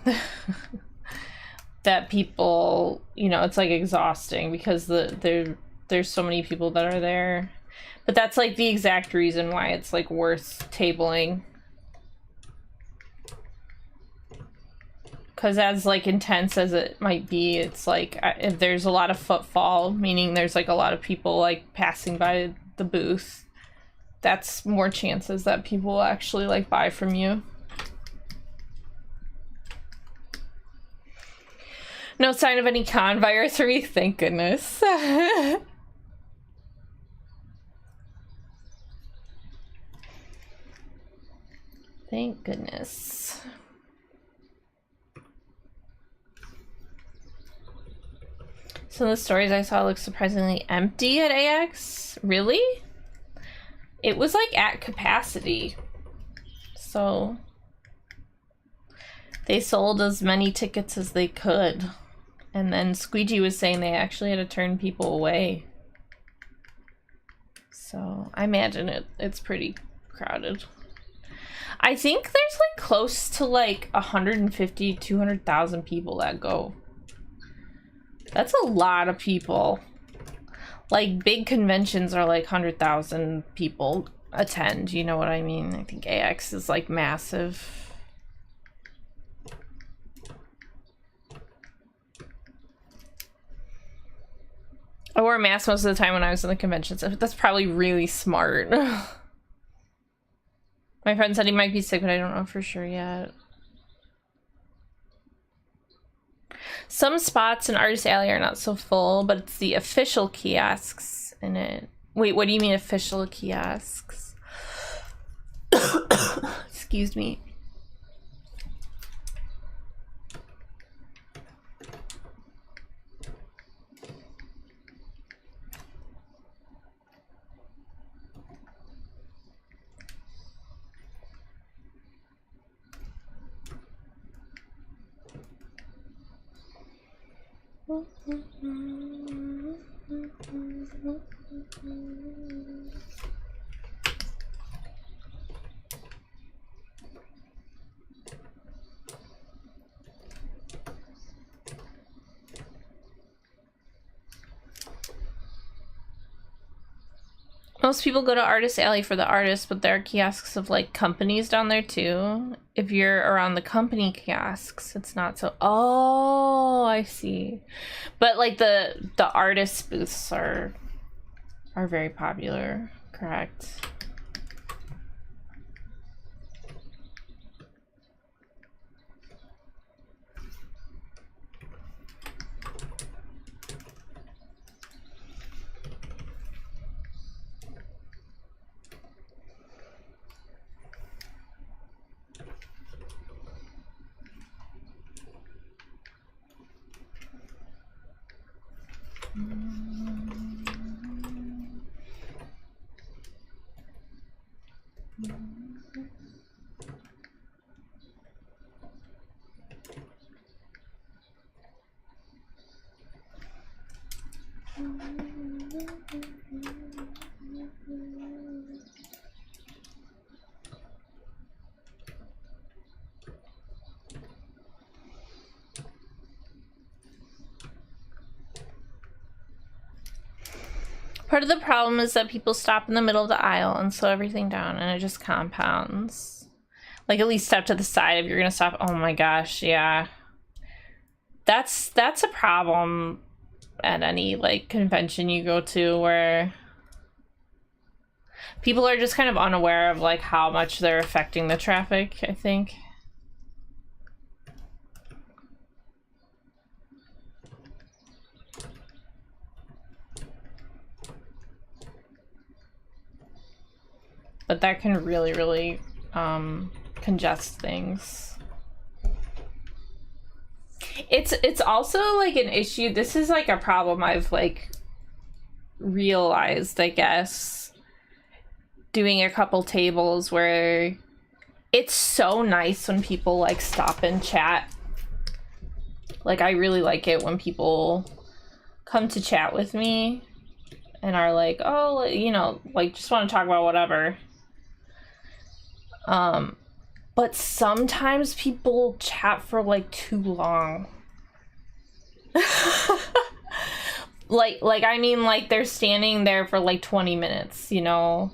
that people, you know, it's like exhausting because there's so many people that are there. But that's like the exact reason why it's like worth tabling. Because as like intense as it might be, it's like if there's a lot of footfall, meaning there's like a lot of people like passing by the booth, that's more chances that people will actually like buy from you. No sign of any con virus for me, thank goodness. Thank goodness. Some of the stories I saw look surprisingly empty at AX. Really? It was like at capacity. So they sold as many tickets as they could. And then Squeegee was saying they actually had to turn people away. So I imagine it's pretty crowded. I think there's like close to like 150, 200,000 people that go. That's a lot of people. Like big conventions are like 100,000 people attend, you know what I mean? I think AX is like massive. I wore a mask most of the time when I was in the convention, so that's probably really smart. My friend said he might be sick, but I don't know for sure yet. Some spots in Artist Alley are not so full, but it's the official kiosks in it. Wait, what do you mean official kiosks? Excuse me. Most people go to Artist Alley for the artists, but there are kiosks of like companies down there too. If you're around the company kiosks, it's not so. Oh, I see. But like the artist booths are very popular, correct? Part of the problem is that people stop in the middle of the aisle and slow everything down, and it just compounds. Like, at least step to the side if you're gonna stop. Oh my gosh, yeah. That's a problem at any, like, convention you go to where people are just kind of unaware of, like, how much they're affecting the traffic, I think. But that can really, really congest things. It's also like an issue. This is like a problem I've like realized, I guess, doing a couple tables where it's so nice when people like stop and chat. Like I really like it when people come to chat with me and are like, oh, you know, like just want to talk about whatever. But sometimes people chat for like too long. like I mean, like they're standing there for like 20 minutes, you know?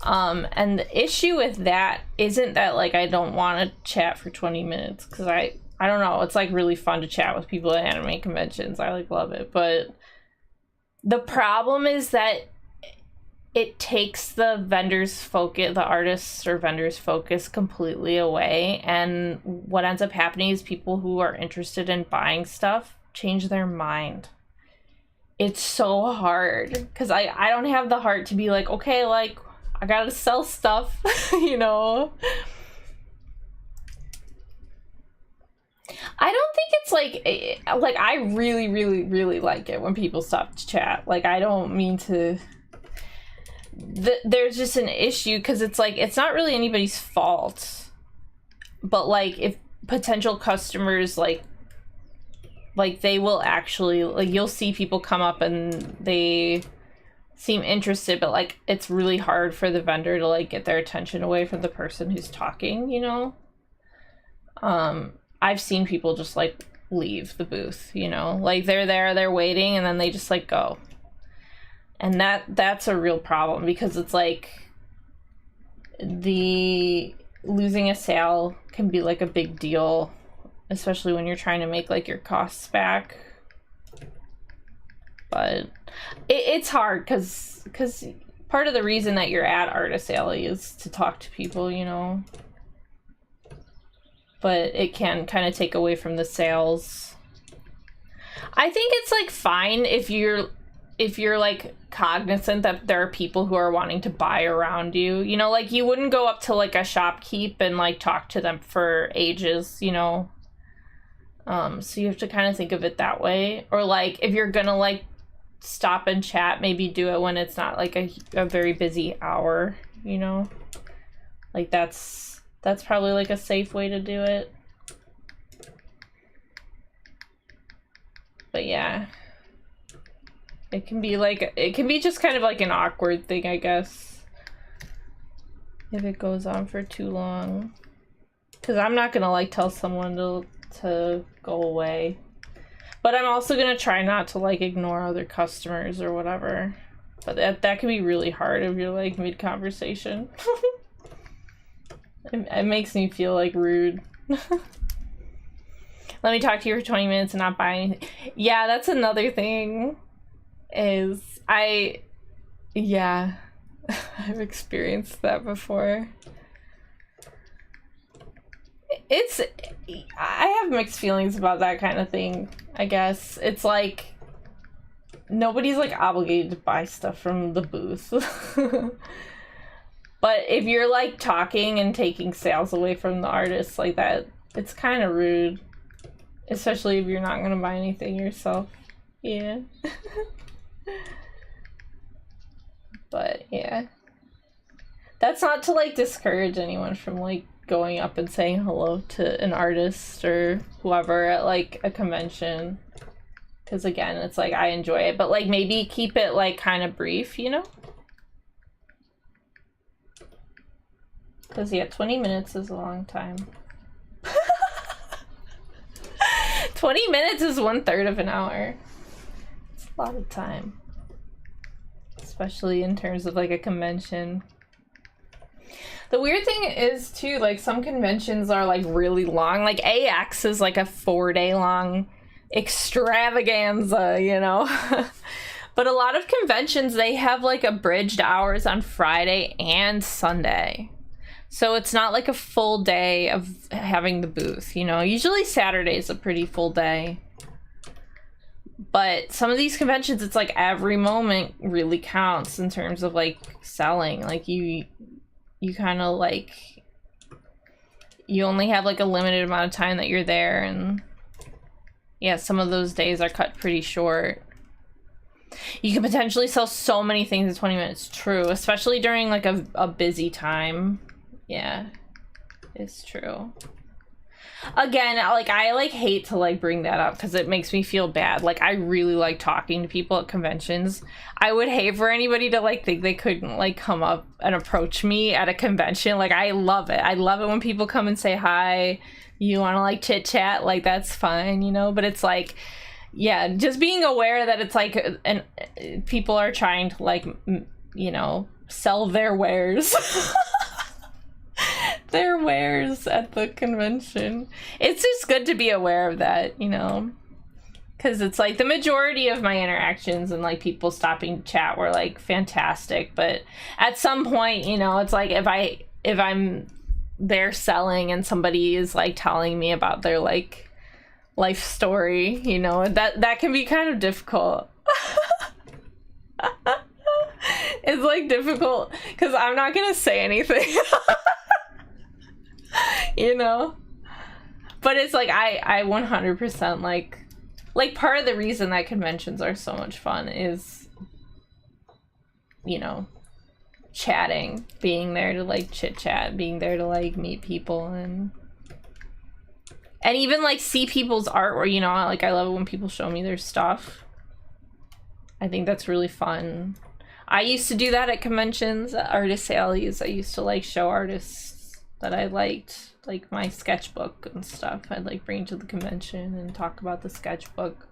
And the issue with that isn't that like I don't want to chat for 20 minutes, because I don't know, it's like really fun to chat with people at anime conventions. I like love it, but the problem is that it takes the vendor's focus, the artist's or vendor's focus completely away. And what ends up happening is people who are interested in buying stuff change their mind. It's so hard because I don't have the heart to be like, okay, like I gotta sell stuff, you know? I don't think it's like I really, really, really like it when people stop to chat. Like, I don't mean to. There's just an issue because it's like it's not really anybody's fault, but like if potential customers like they will actually, like, you'll see people come up and they seem interested, but like it's really hard for the vendor to like get their attention away from the person who's talking, you know. I've seen people just like leave the booth, you know, like they're there, they're waiting, and then they just like go. And that's a real problem because it's like the losing a sale can be like a big deal, especially when you're trying to make like your costs back. But it's hard because part of the reason that you're at Artist Alley is to talk to people, you know. But it can kind of take away from the sales. I think it's like fine if you're like cognizant that there are people who are wanting to buy around you, you know, like you wouldn't go up to like a shopkeep and like talk to them for ages, you know. So you have to kind of think of it that way. Or like if you're gonna like stop and chat, maybe do it when it's not like a very busy hour, you know. Like that's probably like a safe way to do it. But yeah, it can be just kind of like an awkward thing, I guess, if it goes on for too long. Because I'm not gonna like tell someone to go away, but I'm also gonna try not to like ignore other customers or whatever. But that can be really hard if you're like mid conversation. It makes me feel like rude. Let me talk to you for 20 minutes and not buy anything. Yeah, that's another thing. I've experienced that before. I have mixed feelings about that kind of thing, I guess. It's like nobody's like obligated to buy stuff from the booth. But if you're like talking and taking sales away from the artist like that, it's kind of rude. Especially if you're not gonna buy anything yourself. Yeah. But yeah. That's not to like discourage anyone from like going up and saying hello to an artist or whoever at like a convention. Because again, it's like I enjoy it, but like maybe keep it like kind of brief, you know? Because, yeah, 20 minutes is a long time. 20 minutes is 1/3 of an hour. It's a lot of time. Especially in terms of, like, a convention. The weird thing is, too, like, some conventions are, like, really long. Like, AX is, like, a 4-day-long extravaganza, you know? But a lot of conventions, they have, like, abridged hours on Friday and Sunday. So it's not like a full day of having the booth, you know. Usually Saturday is a pretty full day. But some of these conventions, it's like every moment really counts in terms of like selling. Like you kind of like, you only have like a limited amount of time that you're there. And yeah, some of those days are cut pretty short. You can potentially sell so many things in 20 minutes. True, especially during like a busy time. Yeah, it's true. Again, like I like hate to like bring that up because it makes me feel bad. Like I really like talking to people at conventions. I would hate for anybody to like think they couldn't like come up and approach me at a convention. Like I love it. I love it when people come and say hi. You want to like chit chat? Like that's fine, you know. But it's like, yeah, just being aware that it's like, and people are trying to like, you know, sell their wares. Their wares at the convention. It's just good to be aware of that, you know, because it's like the majority of my interactions and like people stopping to chat were like fantastic, but at some point, you know, it's like if I'm there selling and somebody is like telling me about their like life story, you know, that can be kind of difficult. It's like difficult because I'm not gonna say anything. You know, But it's like I 100% like part of the reason that conventions are so much fun is, you know, chatting, being there to like chit chat, being there to like meet people and even like see people's art, or, you know, like I love it when people show me their stuff. I think that's really fun. I used to do that at conventions, at artist alleys. I used to like show artists that I liked, like my sketchbook and stuff. I'd like bring it to the convention and talk about the sketchbook.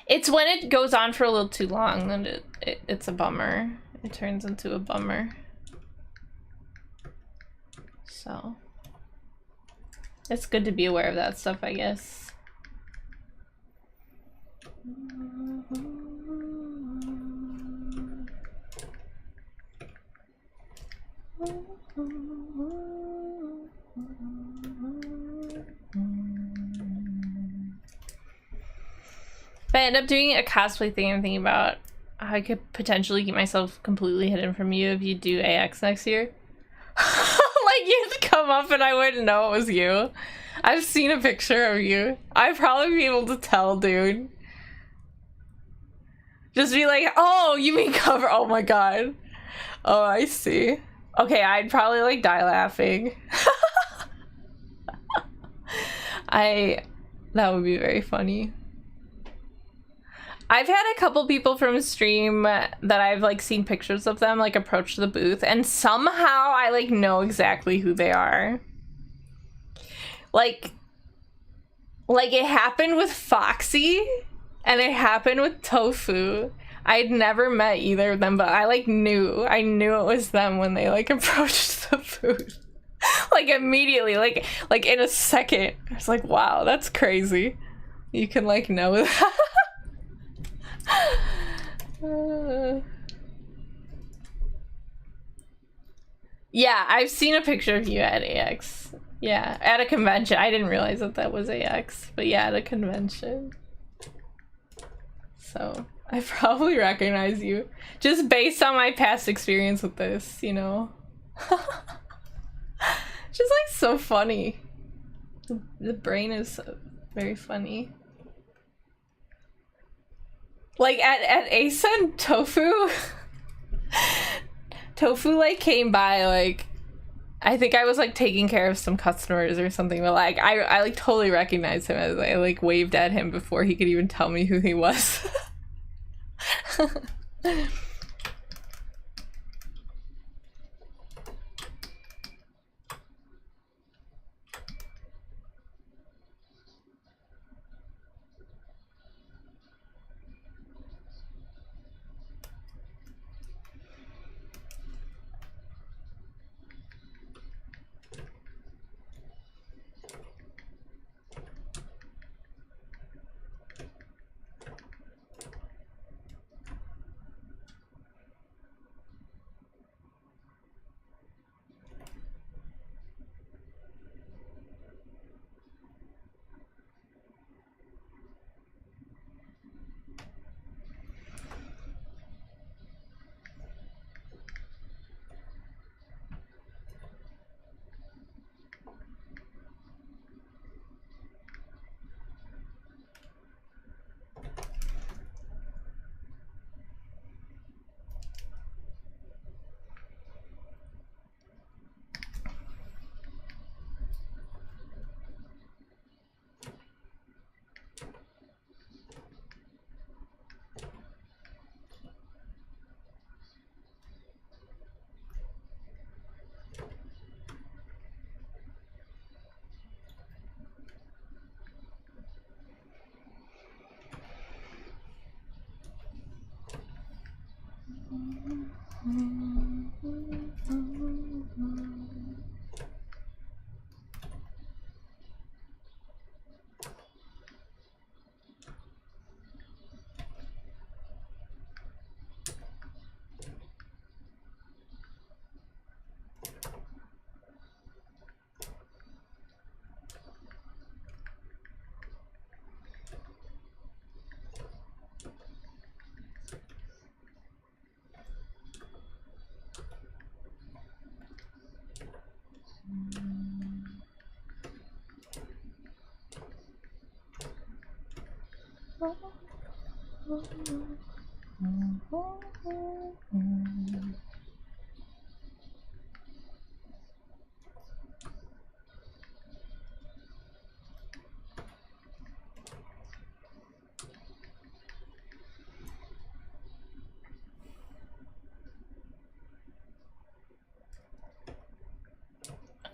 It's when it goes on for a little too long that it's a bummer. It turns into a bummer. So it's good to be aware of that stuff, I guess. If I end up doing a cosplay thing, I'm thinking about how I could potentially keep myself completely hidden from you if you do AX next year. Like, you'd come up and I wouldn't know it was you. I've seen a picture of you. I'd probably be able to tell, dude. Just be like, oh, you mean cover? Oh my god. Oh, I see. Okay, I'd probably like die laughing. That would be very funny. I've had a couple people from stream that I've like seen pictures of them like approach the booth, and somehow I like know exactly who they are. Like it happened with Foxy and it happened with Tofu. I'd never met either of them, but I like knew. I knew it was them when they like approached the booth. Like immediately, like in a second. I was like, wow, that's crazy. You can like know that. Yeah, I've seen a picture of you at AX. Yeah, at a convention. I didn't realize that was AX, but yeah, at a convention. So I probably recognize you just based on my past experience with this, you know. Just like so funny. The brain is very funny. Like at ASEN, Tofu like came by, like I think I was like taking care of some customers or something, but like I like totally recognized him as I like waved at him before he could even tell me who he was.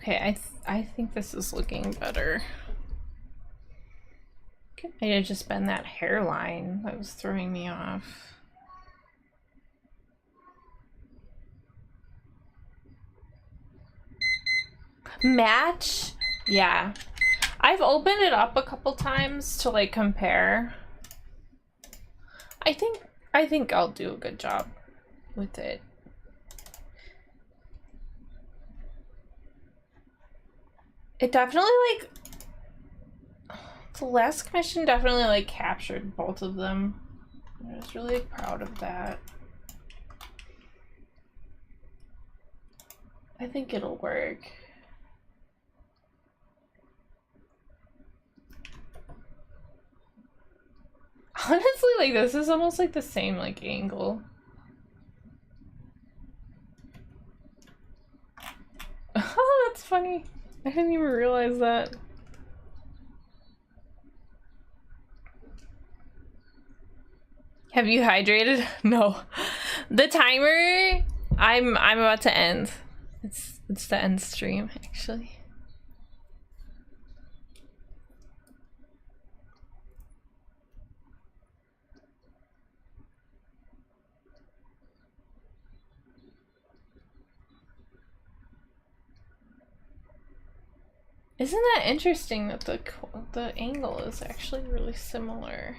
Okay, I think this is looking better. It might have just been that hairline that was throwing me off. Match? Yeah. I've opened it up a couple times to like compare. I think I'll do a good job with it. It definitely like the last commission definitely like captured both of them. I was really proud of that. I think it'll work. Honestly, like this is almost like the same like angle. Oh, that's funny. I didn't even realize that. Have you hydrated? No. The timer, I'm about to end. It's the end stream actually. Isn't that interesting that the angle is actually really similar?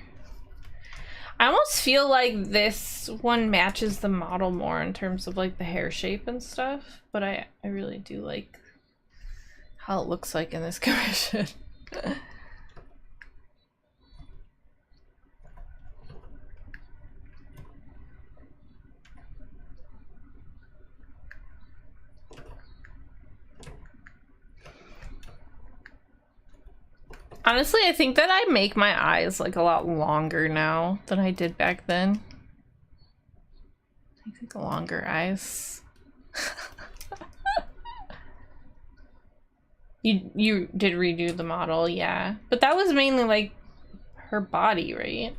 I almost feel like this one matches the model more in terms of like the hair shape and stuff, but I really do like how it looks like in this commission. Honestly, I think that I make my eyes like a lot longer now than I did back then. I think longer eyes. You did redo the model, yeah. But that was mainly like her body, right?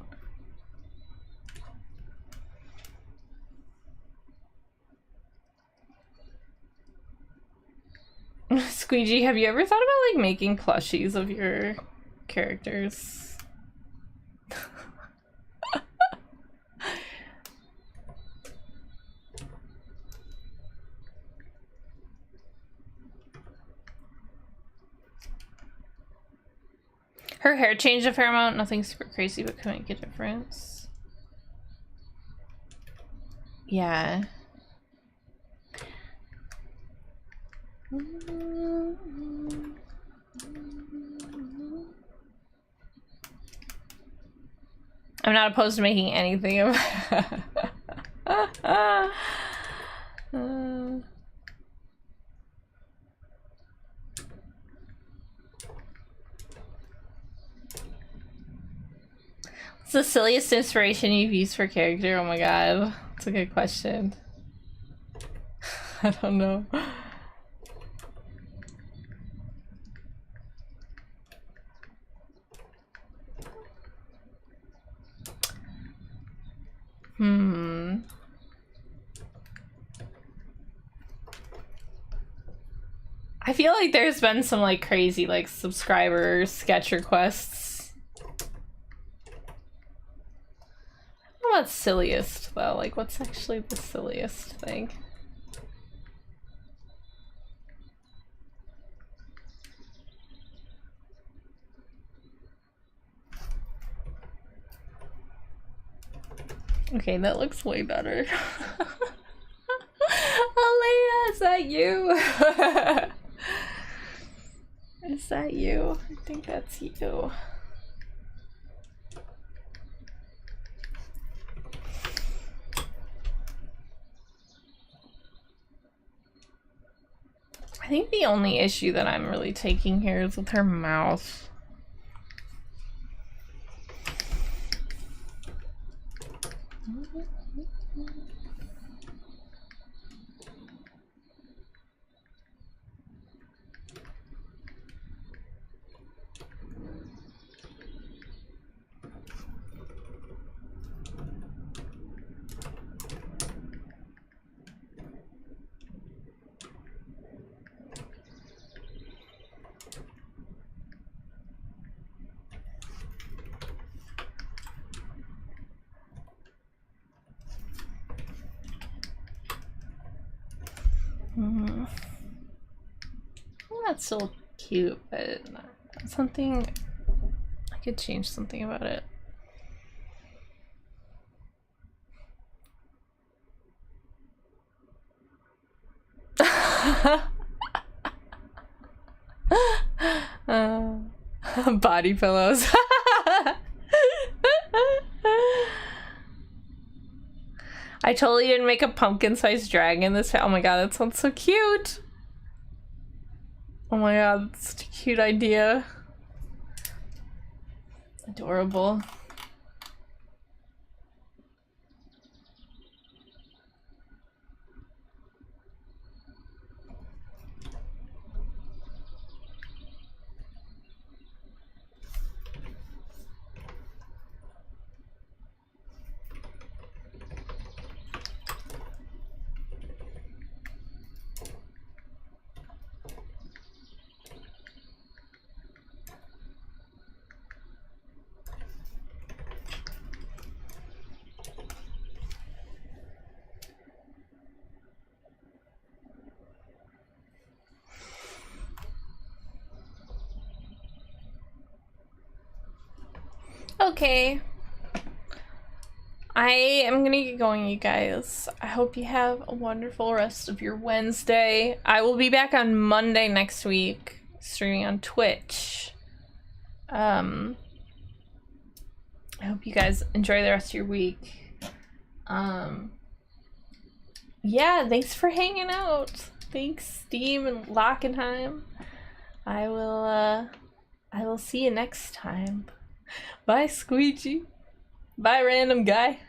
Squeegee, have you ever thought about like making plushies of your characters? Her hair changed a fair amount, nothing super crazy, but could make a difference. Yeah. I'm not opposed to making anything of What's the silliest inspiration you've used for character? Oh my god, that's a good question. I don't know. I feel like there's been some like crazy like subscriber sketch requests. What's silliest though? Like what's actually the silliest thing? Okay, that looks way better. Alea, is that you? Is that you? I think that's you. I think the only issue that I'm really taking here is with her mouth. That's still cute, but something I could change something about it. Body pillows. I totally didn't make a pumpkin-sized dragon this time. Oh my god, that sounds so cute. Oh my god, that's such a cute idea. Adorable. Okay. I am gonna get going, you guys. I hope you have a wonderful rest of your Wednesday. I will be back on Monday next week, streaming on Twitch. I hope you guys enjoy the rest of your week. Yeah, thanks for hanging out. Thanks, Steam and Lockenheim. I will see you next time. Bye, Squeegee. Bye, random guy.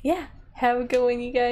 Yeah, have a good one, you guys.